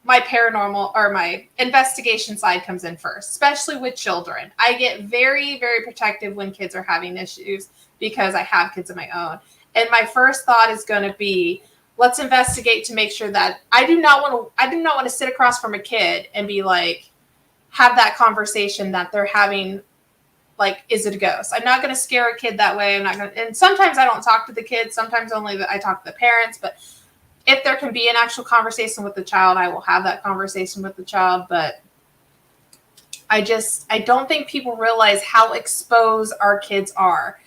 my paranormal or my investigation side comes in first, especially with children. I get very, very protective when kids are having issues because I have kids of my own. And my first thought is going to be, let's investigate to make sure that I do not want to sit across from a kid and be like, have that conversation that they're having. Like, is it a ghost? I'm not going to scare a kid that way. And sometimes I don't talk to the kids. Sometimes only I talk to the parents. But if there can be an actual conversation with the child, I will have that conversation with the child. But I don't think people realize how exposed our kids are.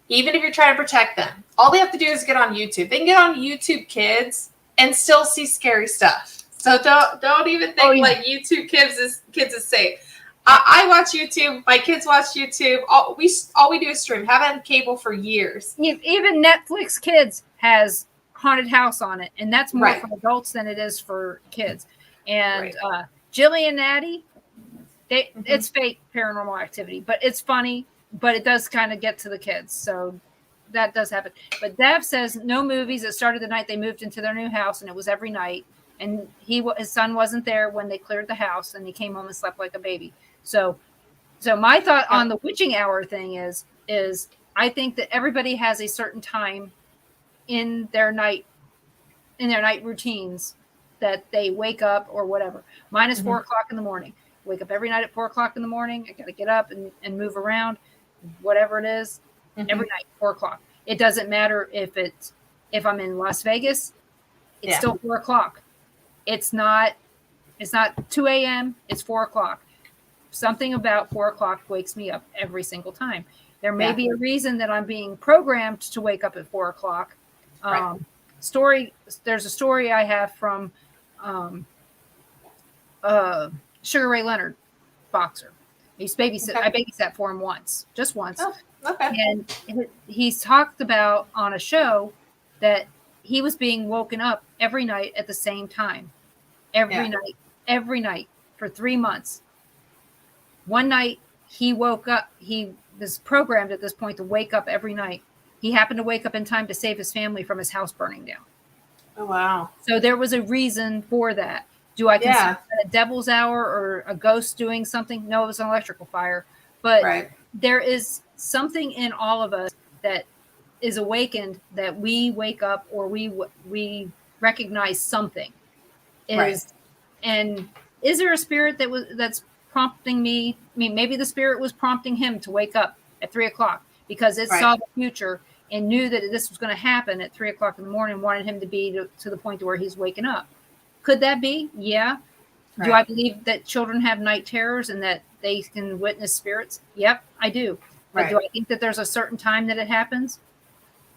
Even if you're trying to protect them, all they have to do is get on YouTube. They can get on YouTube Kids and still see scary stuff. So don't even think like YouTube Kids is safe. I watch YouTube. My kids watch YouTube. All we do is stream. Haven't had cable for years. Even Netflix Kids has Haunted House on it, and that's more Right. for adults than it is for kids. And Right. Jilly and Natty, it's fake paranormal activity, but it's funny, but it does kind of get to the kids. So that does happen. But Dev says no movies. It started the night they moved into their new house, and it was every night. And his son wasn't there when they cleared the house, and he came home and slept like a baby. So my thought on the witching hour thing is I think that everybody has a certain time in their night routines that they wake up or whatever. Mine is 4 o'clock in the morning. Wake up every night at 4 o'clock in the morning. I got to get up and move around, whatever it is, every night, 4 o'clock. It doesn't matter if I'm in Las Vegas, it's still 4 o'clock. It's not 2 a.m. It's 4 o'clock. Something about 4 o'clock wakes me up every single time. There may be a reason that I'm being programmed to wake up at 4 o'clock. There's a story I have from Sugar Ray Leonard, boxer. I babysat for him just once. Oh, okay. And he's talked about on a show that he was being woken up every night at the same time. Every night for 3 months. One night he woke up, he was programmed at this point to wake up every night. He happened to wake up in time to save his family from his house burning down. Oh, wow. So there was a reason for that. Do I consider that a devil's hour or a ghost doing something? No, it was an electrical fire. But there is something in all of us that is awakened that we wake up or we recognize something. And is there a spirit that's prompting me? I mean, maybe the spirit was prompting him to wake up at 3 o'clock because it saw the future and knew that this was going to happen at 3 o'clock in the morning, wanted him to be to the point to where he's waking up. Could that be? Yeah. Right. Do I believe that children have night terrors and that they can witness spirits? Yep, I do. But do I think that there's a certain time that it happens?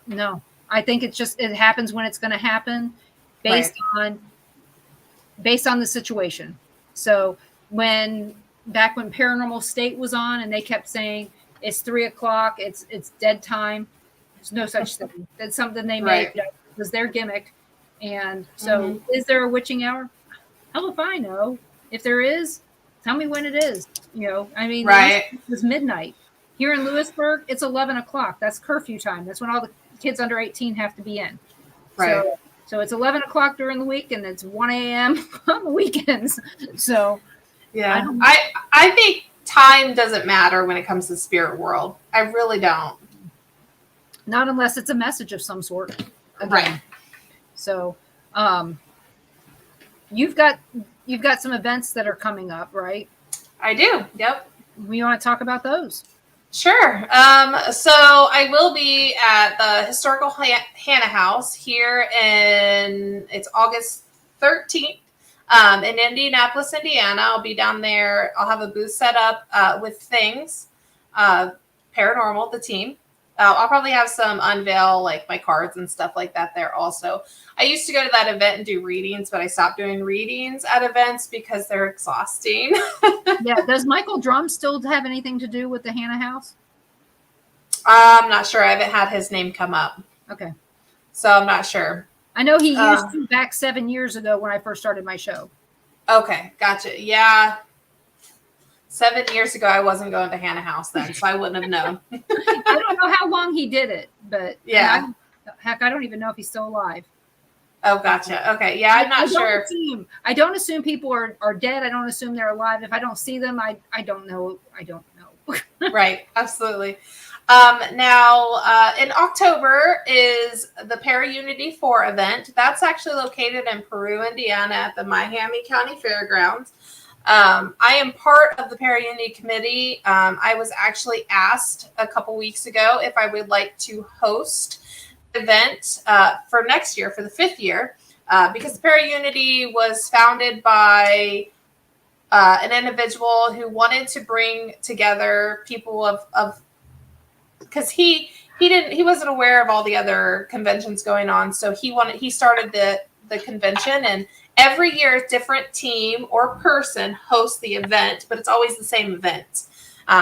No. I think it happens when it's going to happen based on the situation. So back when Paranormal State was on and they kept saying it's 3 o'clock, it's dead time. There's no such thing. That's something they made. It was their gimmick. And so is there a witching hour? Hell if I know. If there is, tell me when it is. I mean, it was midnight. Here in Lewisburg, it's 11 o'clock. That's curfew time. That's when all the kids under 18 have to be in. Right. So it's 11 o'clock during the week and it's 1 a.m. on the weekends. So yeah, I think time doesn't matter when it comes to the spirit world. I really don't. Not unless it's a message of some sort. Again. Right. So you've got some events that are coming up, right? I do. Yep. We want to talk about those. Sure. So I will be at the Historical Hannah House here it's August 13th in Indianapolis, Indiana. I'll be down there. I'll have a booth set up with THINGS Paranormal, the team. I'll probably have some Unveil, like my cards and stuff like that there also. I used to go to that event and do readings, but I stopped doing readings at events because they're exhausting. Yeah. Does Michael Drum still have anything to do with the Hannah House? I'm not sure. I haven't had his name come up. Okay. So I'm not sure. I know he used to back 7 years ago when I first started my show. Okay. Gotcha. Yeah. 7 years ago, I wasn't going to Hannah House then, so I wouldn't have known. I don't know how long he did it, but yeah. I don't even know if he's still alive. Oh, gotcha. Okay. Yeah, I'm not sure. I don't assume people are dead. I don't assume they're alive. If I don't see them, I don't know. I don't know. Right. Absolutely. Now, in October is the Para-Unity 4 event. That's actually located in Peru, Indiana at the Miami County Fairgrounds. I am part of the Para-Unity committee. I was actually asked a couple weeks ago if I would like to host the event for next year, for the 5th year, because Para-Unity was founded by an individual who wanted to bring together people of because he wasn't aware of all the other conventions going on, so he started the convention, and Every year, a different team or person hosts the event, but it's always the same event.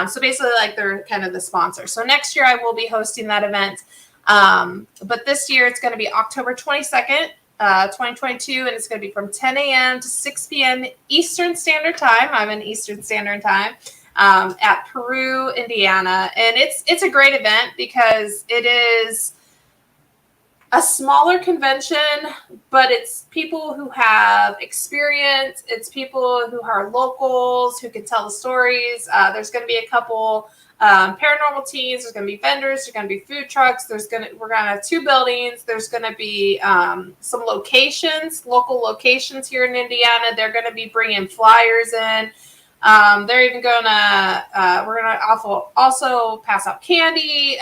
So basically, like they're kind of the sponsor. So next year, I will be hosting that event. But this year, it's going to be October 22nd, 2022, and it's going to be from 10 a.m. to 6 p.m. Eastern Standard Time. I'm in Eastern Standard Time at Peru, Indiana. And it's a great event because it is a smaller convention, but it's people who have experience. It's people who are locals who can tell the stories. There's going to be a couple paranormal teams. There's going to be vendors. There's going to be food trucks. We're going to have 2 buildings. There's going to be some locations, local locations here in Indiana. They're going to be bringing flyers in. They're even going to, we're going to also pass out candy.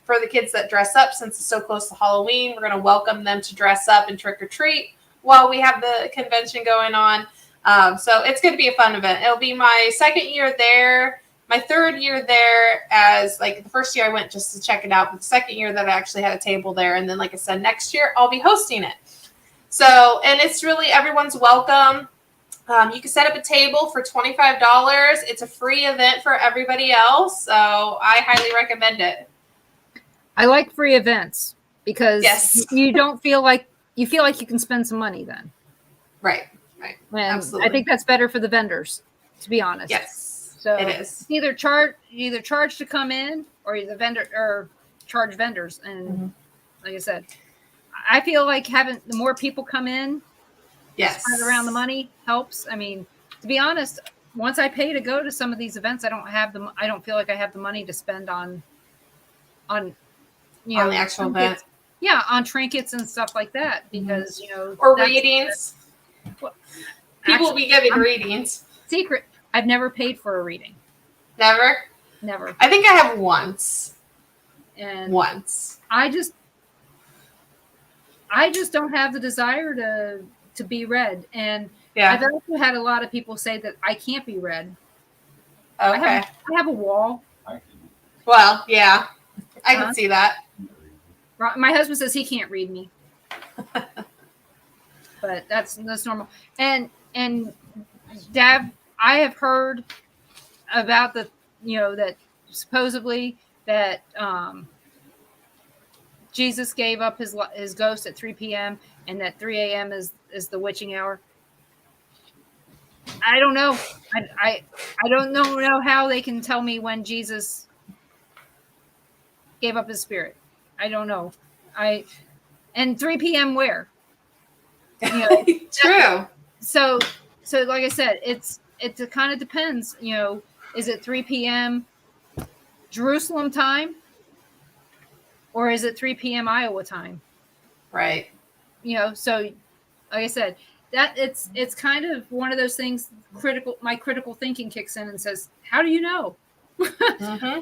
For the kids that dress up, since it's so close to Halloween, we're going to welcome them to dress up and trick or treat while we have the convention going on. So it's going to be a fun event. It'll be my 2nd year there, my 3rd year there, as like the first year I went just to check it out, but the 2nd year that I actually had a table there. And then, like I said, next year I'll be hosting it. So, and it's really, everyone's welcome. You can set up a table for $25. It's a free event for everybody else. So I highly recommend it. I like free events because Yes. you don't feel like you can spend some money then. Right. And Absolutely. I think that's better for the vendors, to be honest. Yes. So it is. either charge to come in or the vendor or charge vendors. And like I said, I feel like having the more people come in, Yes. spread around the money helps. I mean, to be honest, once I pay to go to some of these events, I don't feel like I have the money to spend on you know, on the actual trinkets. event. Yeah, on trinkets and stuff like that because Or that's readings. Well, People will be giving I'm- readings. secret. I've never paid for a reading. Never. Never. I think I have once. And Once. I just don't have the desire to be read. And Yeah. I've also had a lot of people say that I can't be read. Okay. I have a wall. I can Well, yeah. I can Huh? see that. My husband says he can't read me. But that's normal. And Dab, I have heard about that supposedly that Jesus gave up his ghost at 3 p.m. and that 3 a.m. is the witching hour. I don't know. I don't know how they can tell me when Jesus gave up his spirit. I don't know. And 3 p.m. where? True. So like I said, it kind of depends. Is it 3 p.m. Jerusalem time, or is it 3 p.m. Iowa time? Right. So like I said, that it's kind of one of those things. My critical thinking kicks in and says, "How do you know?"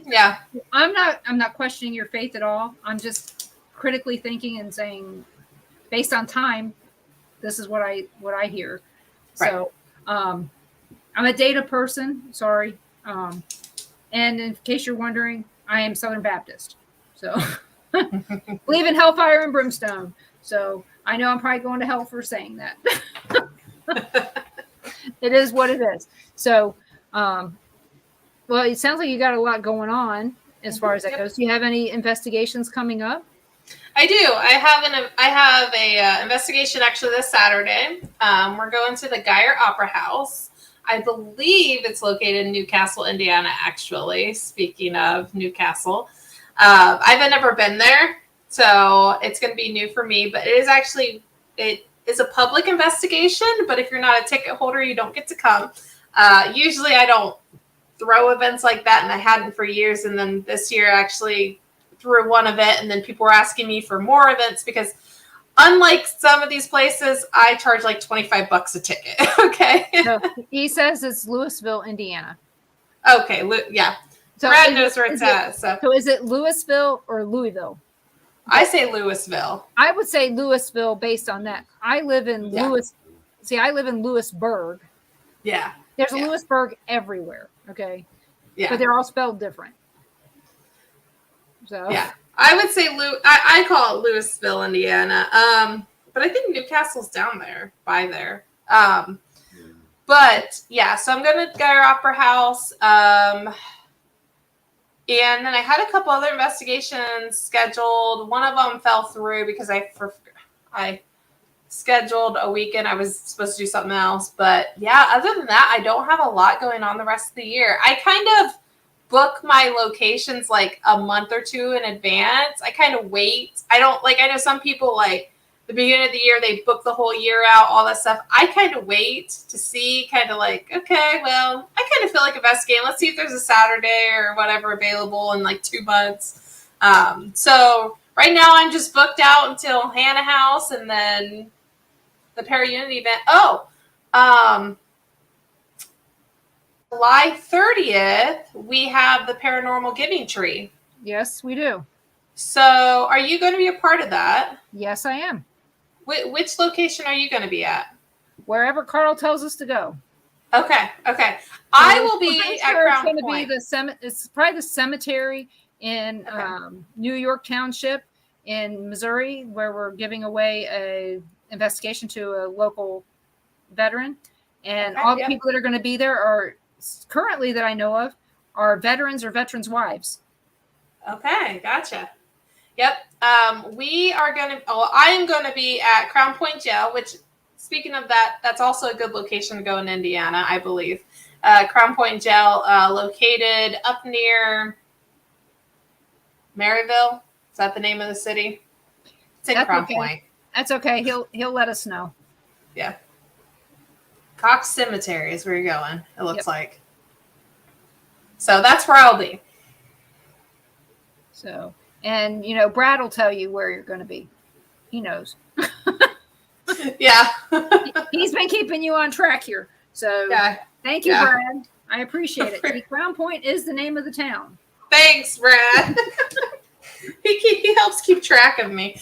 Yeah. I'm not questioning your faith at all. I'm just critically thinking and saying, based on time, this is what I hear. Right. So I'm a data person. Sorry. And in case you're wondering, I am Southern Baptist. So believe in hellfire and brimstone. So I know I'm probably going to hell for saying that. It is what it is. So, well, it sounds like you got a lot going on as far as that goes. Do you have any investigations coming up? I do. I have a investigation actually this Saturday. We're going to the Geyer Opera House. I believe it's located in Newcastle, Indiana, actually. Speaking of Newcastle. I've never been there, so it's going to be new for me. But it is a public investigation, but if you're not a ticket holder, you don't get to come. Usually I don't throw events like that, and I hadn't for years. And then this year I actually threw one event, and then people were asking me for more events because unlike some of these places, I charge like $25 a ticket. Okay. No, he says it's Louisville, Indiana. Okay. Yeah. So Brad knows where it's at. So is it Louisville or Louisville? I say Louisville. I would say Louisville based on that. I live in I live in Lewisburg. Yeah. There's a Lewisburg everywhere. Okay. Yeah. But they're all spelled different. So yeah. I would say I call it Louisville, Indiana. but I think Newcastle's down there by there. Yeah. But yeah, so I'm going to Geyer Opera House. And then I had a couple other investigations scheduled. One of them fell through because I scheduled a weekend. I was supposed to do something else. But yeah, other than that, I don't have a lot going on the rest of the year. I kind of book my locations like a month or two in advance. I kind of wait. I don't like, I know some people like the beginning of the year, they book the whole year out, all that stuff. I kind of wait to see, kind of like, okay, well, I kind of feel like investigating. Let's see if there's a Saturday or whatever available in like 2 months. So right now I'm just booked out until Hannah House and then the Para-Unity event. July 30th, we have the Paranormal Giving Tree. Yes, we do. So are you going to be a part of that? Yes, I am. Which location are you going to be at? Wherever Carl tells us to go. Okay. I will be Pretty at sure Crown it's Point. It's probably the cemetery in New York Township in Missouri, where we're giving away a investigation to a local veteran. And all the people that are going to be there are currently that I know of are veterans or veterans' wives. Okay, gotcha. Yep. We are going to, I am going to be at Crown Point Jail, which, speaking of that, that's also a good location to go in Indiana, I believe. Crown Point Jail, located up near Maryville. Is that the name of the city? It's in Crown Point. That's okay. He'll let us know. Yeah. Cox Cemetery is where you're going, it looks like. So that's where I'll be. So, and Brad will tell you where you're going to be. He knows. Yeah. He's been keeping you on track here. So thank you, Brad. I appreciate it. See, Crown Point is the name of the town. Thanks, Brad. He helps keep track of me.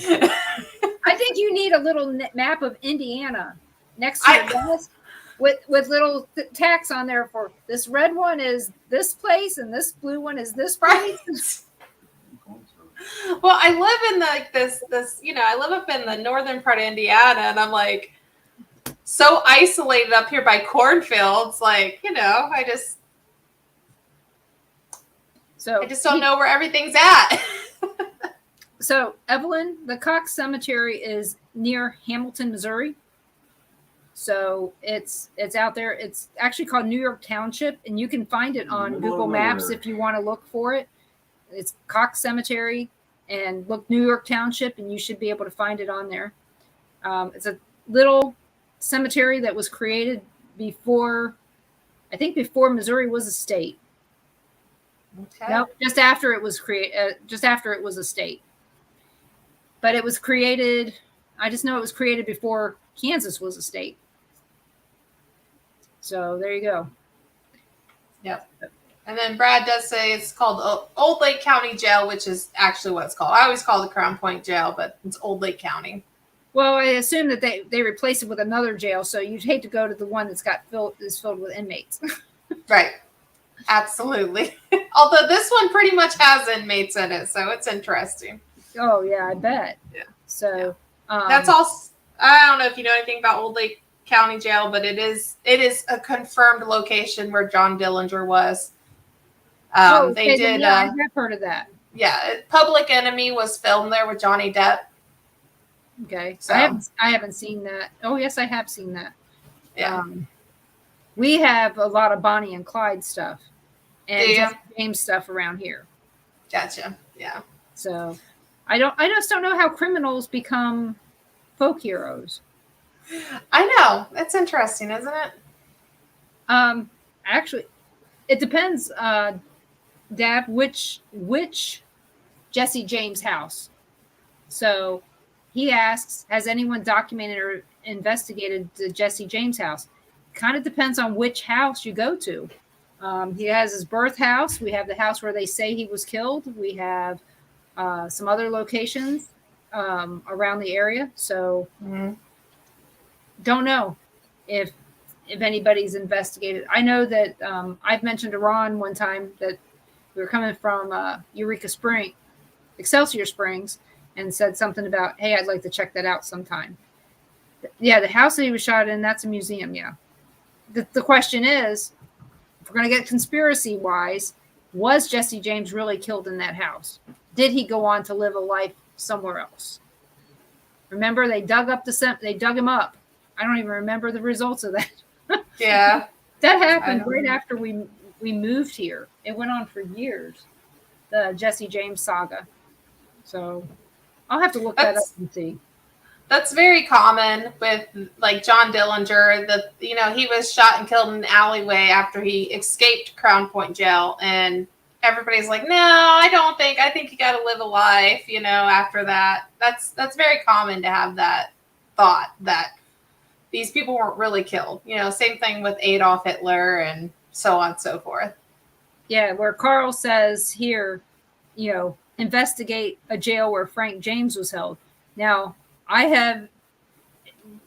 I think you need a little map of Indiana next to your desk with little tacks on there for this red one is this place and this blue one is this place. Well, I live in this, I live up in the northern part of Indiana, and I'm like so isolated up here by cornfields. Like, I just don't know where everything's at. So, Evelyn, the Cox Cemetery is near Hamilton, Missouri. So it's out there. It's actually called New York Township, and you can find it on Google Maps if you want to look for it. It's Cox Cemetery, and look New York Township, and you should be able to find it on there. It's a little cemetery that was created before Missouri was a state. Okay. No, just after it was created. Just after it was a state. But it was created. I just know it was created before Kansas was a state. So there you go. Yep. And then Brad does say it's called Old Lake County Jail, which is actually what it's called. I always call it Crown Point Jail, but it's Old Lake County. Well, I assume that they replaced it with another jail, so you'd hate to go to the one that's filled with inmates. Right. Absolutely. Although this one pretty much has inmates in it, so it's interesting. Oh yeah, I bet. Yeah. So that's all. I don't know if you know anything about Old Lake County Jail, but it is a confirmed location where John Dillinger was. They did. Yeah, I have heard of that. Yeah, Public Enemy was filmed there with Johnny Depp. Okay, so I haven't seen that. Oh yes, I have seen that. Yeah. We have a lot of Bonnie and Clyde stuff and Jesse James stuff around here. Gotcha. Yeah. So I just don't know how criminals become folk heroes. I know. That's interesting, isn't it? Actually, it depends, Dad, which Jesse James house. So he asks, has anyone documented or investigated the Jesse James house? Kind of depends on which house you go to. He has his birth house. We have the house where they say he was killed. We have some other locations around the area. So don't know if anybody's investigated. I know that I've mentioned to Ron one time that we were coming from Excelsior Springs, and said something about, hey, I'd like to check that out sometime. Yeah, the house that he was shot in, that's a museum. Yeah. The question is, if we're going to get conspiracy wise, was Jesse James really killed in that house? Did he go on to live a life somewhere else? Remember, they dug him up. I don't even remember the results of that. Yeah. That happened don't right know. after we moved here. It went on for years, the Jesse James saga. So I'll have to look that up and see. That's very common with like John Dillinger. He was shot and killed in an alleyway after he escaped Crown Point Jail, and everybody's like, "No, I don't think. I think you got to live a life." After that, that's very common to have that thought that these people weren't really killed. Same thing with Adolf Hitler and so on and so forth. Yeah, where Carl says here, investigate a jail where Frank James was held. Now, I have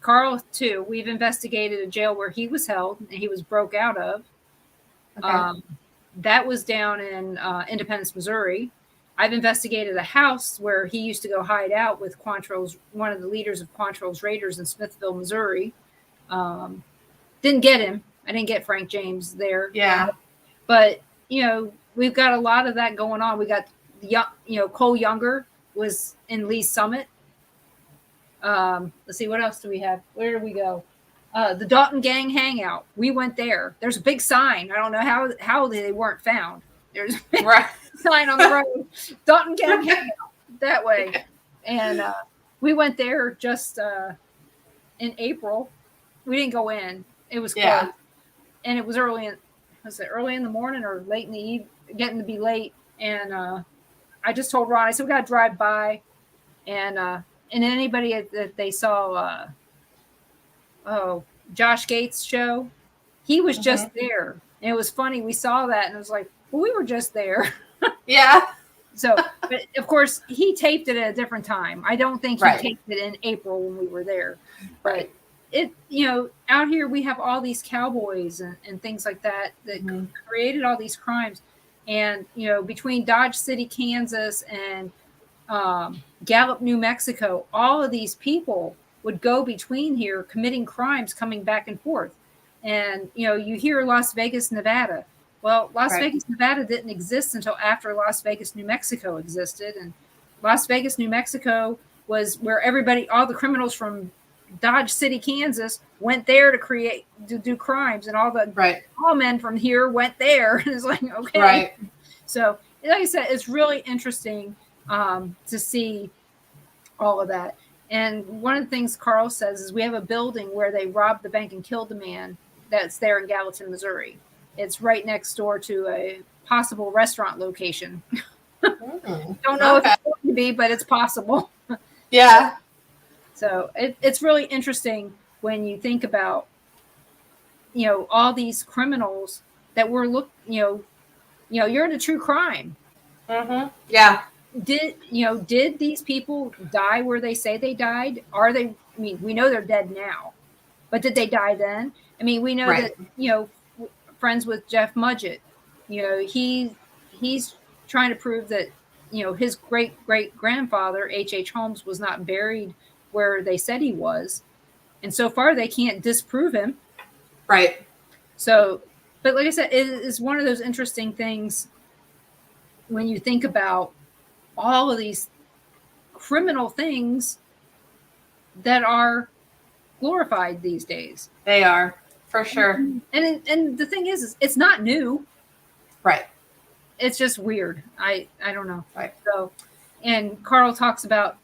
Carl too. We've investigated a jail where he was held and he was broke out of. Okay. That was down in Independence, Missouri. I've investigated a house where he used to go hide out with Quantrill's, one of the leaders of Quantrill's Raiders in Smithville, Missouri. Didn't get him. I didn't get Frank James there. Yeah. But, we've got a lot of that going on. We got, Cole Younger was in Lee's Summit. Let's see, what else do we have? Where did we go? The Dalton Gang Hangout. We went there. There's a big sign. I don't know how they weren't found. There's a big Right. sign on the road. Dalton Gang Hangout that way. And we went there just in April. We didn't go in. It was closed. Yeah. And it was early in the morning or late in the evening, getting to be late. And I just told Ron, I said, we got to drive by. And anybody that they saw, Josh Gates' show, he was just there. And it was funny. We saw that and it was like, well, we were just there. Yeah. So, but of course, he taped it at a different time. I don't think he taped it in April when we were there. But it, out here we have all these cowboys and things like that created all these crimes. And, between Dodge City, Kansas and Gallup, New Mexico, all of these people would go between here committing crimes coming back and forth. And, you hear Las Vegas, Nevada. Well, Las Vegas, Nevada didn't exist until after Las Vegas, New Mexico existed. And Las Vegas, New Mexico was where all the criminals from Dodge City, Kansas went there to do crimes. And all the all men from here went there. And it's like, okay. Right. So, like I said, it's really interesting to see all of that. And one of the things Carl says is we have a building where they robbed the bank and killed the man that's there in Gallatin, Missouri. It's right next door to a possible restaurant location. Don't know if it's going to be, but it's possible. Yeah. So it's really interesting when you think about, all these criminals that were you're into true crime. Mm-hmm. Yeah. Did these people die where they say they died? We know they're dead now, but did they die then? We know that, friends with Jeff Mudgett, he's trying to prove that, his great-great-grandfather, H.H. Holmes, was not buried where they said he was. And so far, they can't disprove him. Right. So, but like I said, it is one of those interesting things when you think about all of these criminal things that are glorified these days. They are, for sure. And the thing is it's not new. Right. It's just weird. I don't know. Right. So, and Carl talks about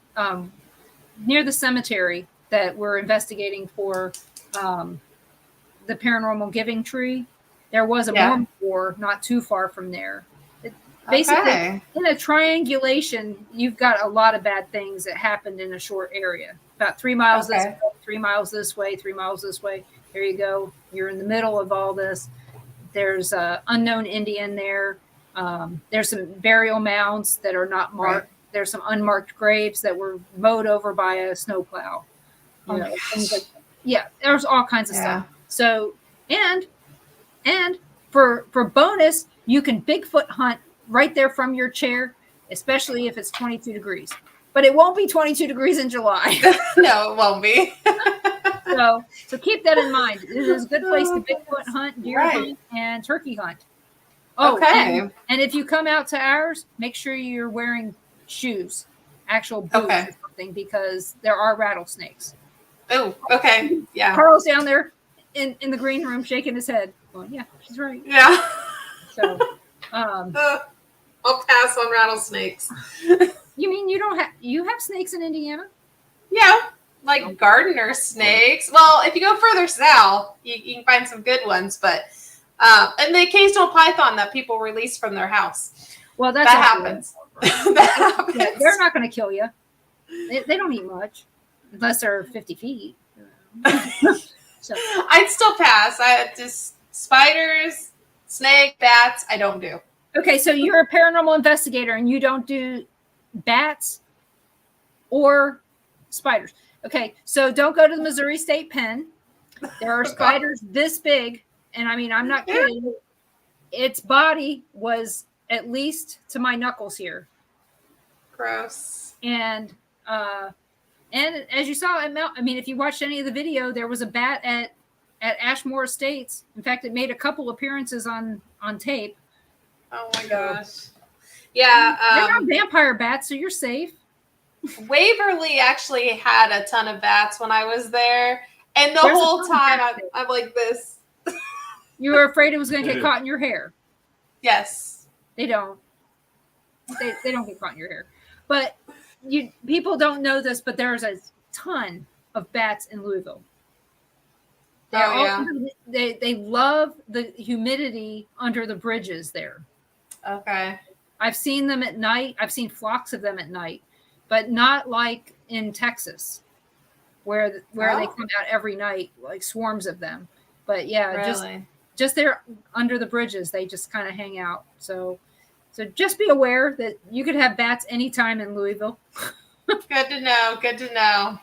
near the cemetery that we're investigating for the paranormal giving tree. There was a Mormon war not too far from there. Basically, in a triangulation, you've got a lot of bad things that happened in a short area. About 3 miles this way, 3 miles this way, 3 miles this way. There you go. You're in the middle of all this. There's an unknown Indian there. There's some burial mounds that are not marked. Right. There's some unmarked graves that were mowed over by a snowplow. Things like, there's all kinds of stuff. So, and for bonus, you can Bigfoot hunt right there from your chair, especially if it's 22 degrees. But it won't be 22 degrees in July. No, it won't be. So keep that in mind. This is a good place to Bigfoot hunt, deer Right. hunt, and turkey hunt. Oh, Okay. and if you come out to ours, make sure you're wearing shoes, actual boots Okay. or something, because there are rattlesnakes. Oh, okay. Yeah. Carl's down there in the green room shaking his head. Well, yeah, she's right. Yeah. So, um, I'll pass on rattlesnakes. you mean you have snakes in Indiana? Yeah, like gardener snakes. Well, if you go further south, you can find some good ones, but and the occasional python that people release from their house. Well, that's That okay. happens. That happens. Yeah, they're not going to kill you. They don't eat much unless they're 50 feet. So, I'd still pass. I just spiders, snake, bats. I don't do. okay, so you're a paranormal investigator and you don't do bats or spiders. Okay, so don't go to the Missouri State Pen. There are spiders this big, and I mean, I'm not kidding. Its body was at least to my knuckles here. Gross. And as you saw, I mean, if you watched any of the video, there was a bat at Ashmore Estates. In fact, it made a couple appearances on tape. Oh my gosh. Yeah. They're not vampire bats, so you're safe. Waverly actually had a ton of bats when I was there, and the There's a whole ton of time bats I'm like this. You were afraid it was going to get caught in your hair. Yes. They don't. They don't get caught in your hair. But people don't know this, but there's a ton of bats in Louisville. They love the humidity under the bridges there. Okay. I've seen them at night. I've seen flocks of them at night, but not like in Texas, where they come out every night, like swarms of them. But yeah, Really? just there under the bridges, they just kind of hang out. So just be aware that you could have bats anytime in Louisville. Good to know. Good to know.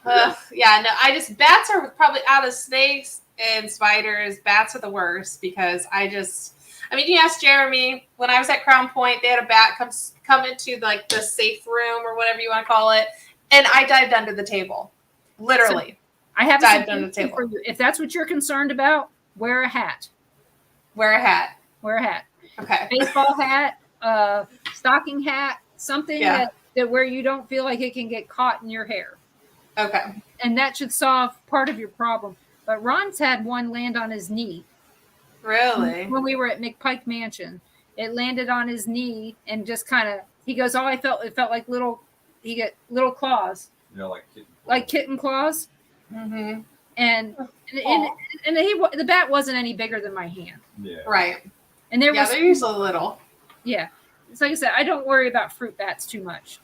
Yeah, no, bats are probably out of snakes and spiders. Bats are the worst because you ask Jeremy, when I was at Crown Point, they had a bat come into like the safe room or whatever you want to call it. And I dived under the table. Literally. So I have dived a under the suggestion table. for you. If that's what you're concerned about, wear a hat. Wear a hat. Wear a hat. Okay. Baseball hat, stocking hat, something Yeah. that where you don't feel like it can get caught in your hair. Okay. And that should solve part of your problem. But Ron's had one land on his knee. Really? When we were at McPike Mansion, it landed on his knee and just kind of, he goes, it felt like he got little claws, like kitten claws. Mm-hmm. And the bat wasn't any bigger than my hand. Yeah. Right. And they're usually little. Yeah. It's like I said, I don't worry about fruit bats too much.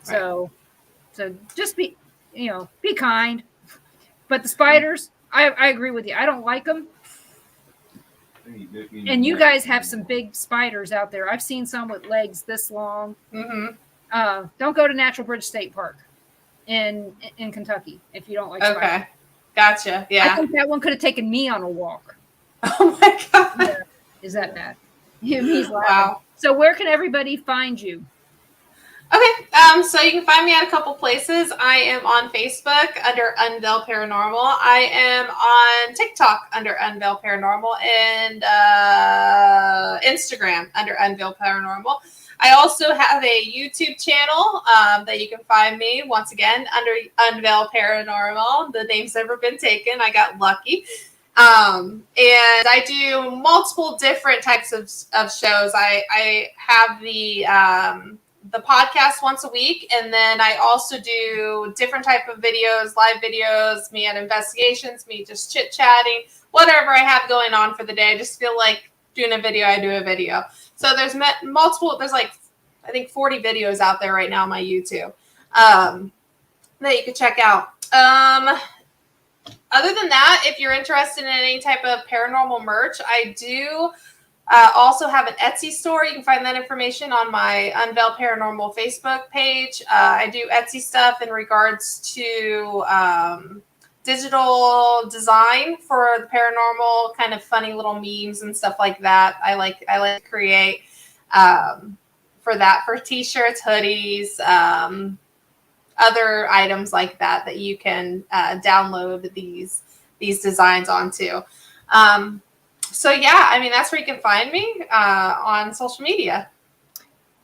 So just be kind. But the spiders, I agree with you. I don't like them. And you guys have some big spiders out there. I've seen some with legs this long. Mm-hmm. Don't go to Natural Bridge State Park in Kentucky if you don't like spiders. Okay. Gotcha. Yeah. I think that one could have taken me on a walk. Oh my God. Yeah. Is that bad? He's laughing. Wow. So where can everybody find you? Okay, so you can find me at a couple places. I am on Facebook under Unveil Paranormal. I am on TikTok under Unveil Paranormal and Instagram under Unveil Paranormal. I also have a YouTube channel that you can find me, once again, under Unveil Paranormal. The name's never been taken. I got lucky. And I do multiple different types of shows. I have the podcast once a week, and then I also do different type of videos, live videos, me at investigations, me just chit-chatting, whatever I have going on for the day. I just feel like doing a video, I do a video. So there's there's like, I think 40 videos out there right now on my YouTube that you can check out. Other than that, if you're interested in any type of paranormal merch, I do also have an Etsy store. You can find that information on my Unveil Paranormal Facebook page. I do Etsy stuff in regards to digital design for the paranormal, kind of funny little memes and stuff like that. I like to create for t-shirts, hoodies, other items like that you can download these these designs onto. So yeah, I mean, that's where you can find me on social media.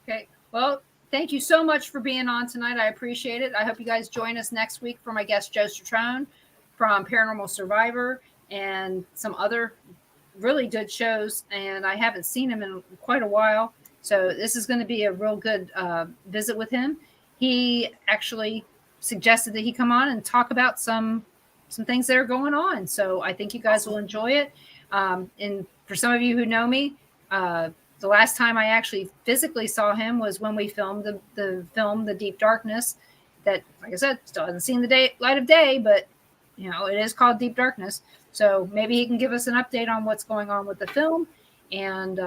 Okay. Well, thank you so much for being on tonight. I appreciate it. I hope you guys join us next week for my guest, Joe Stratrone from Paranormal Survivor and some other really good shows. And I haven't seen him in quite a while. So this is going to be a real good visit with him. He actually suggested that he come on and talk about some things that are going on. So I think you guys will enjoy it. And for some of you who know me, the last time I actually physically saw him was when we filmed the film, The Deep Darkness, that, like I said, still hasn't seen the light of day, but, you know, it is called Deep Darkness. So maybe he can give us an update on what's going on with the film, and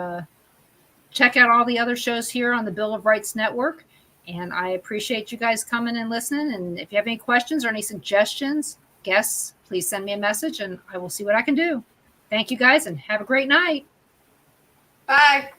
check out all the other shows here on the Bill of Rights Network. And I appreciate you guys coming and listening. And if you have any questions or any suggestions, guests, please send me a message and I will see what I can do. Thank you guys and have a great night. Bye.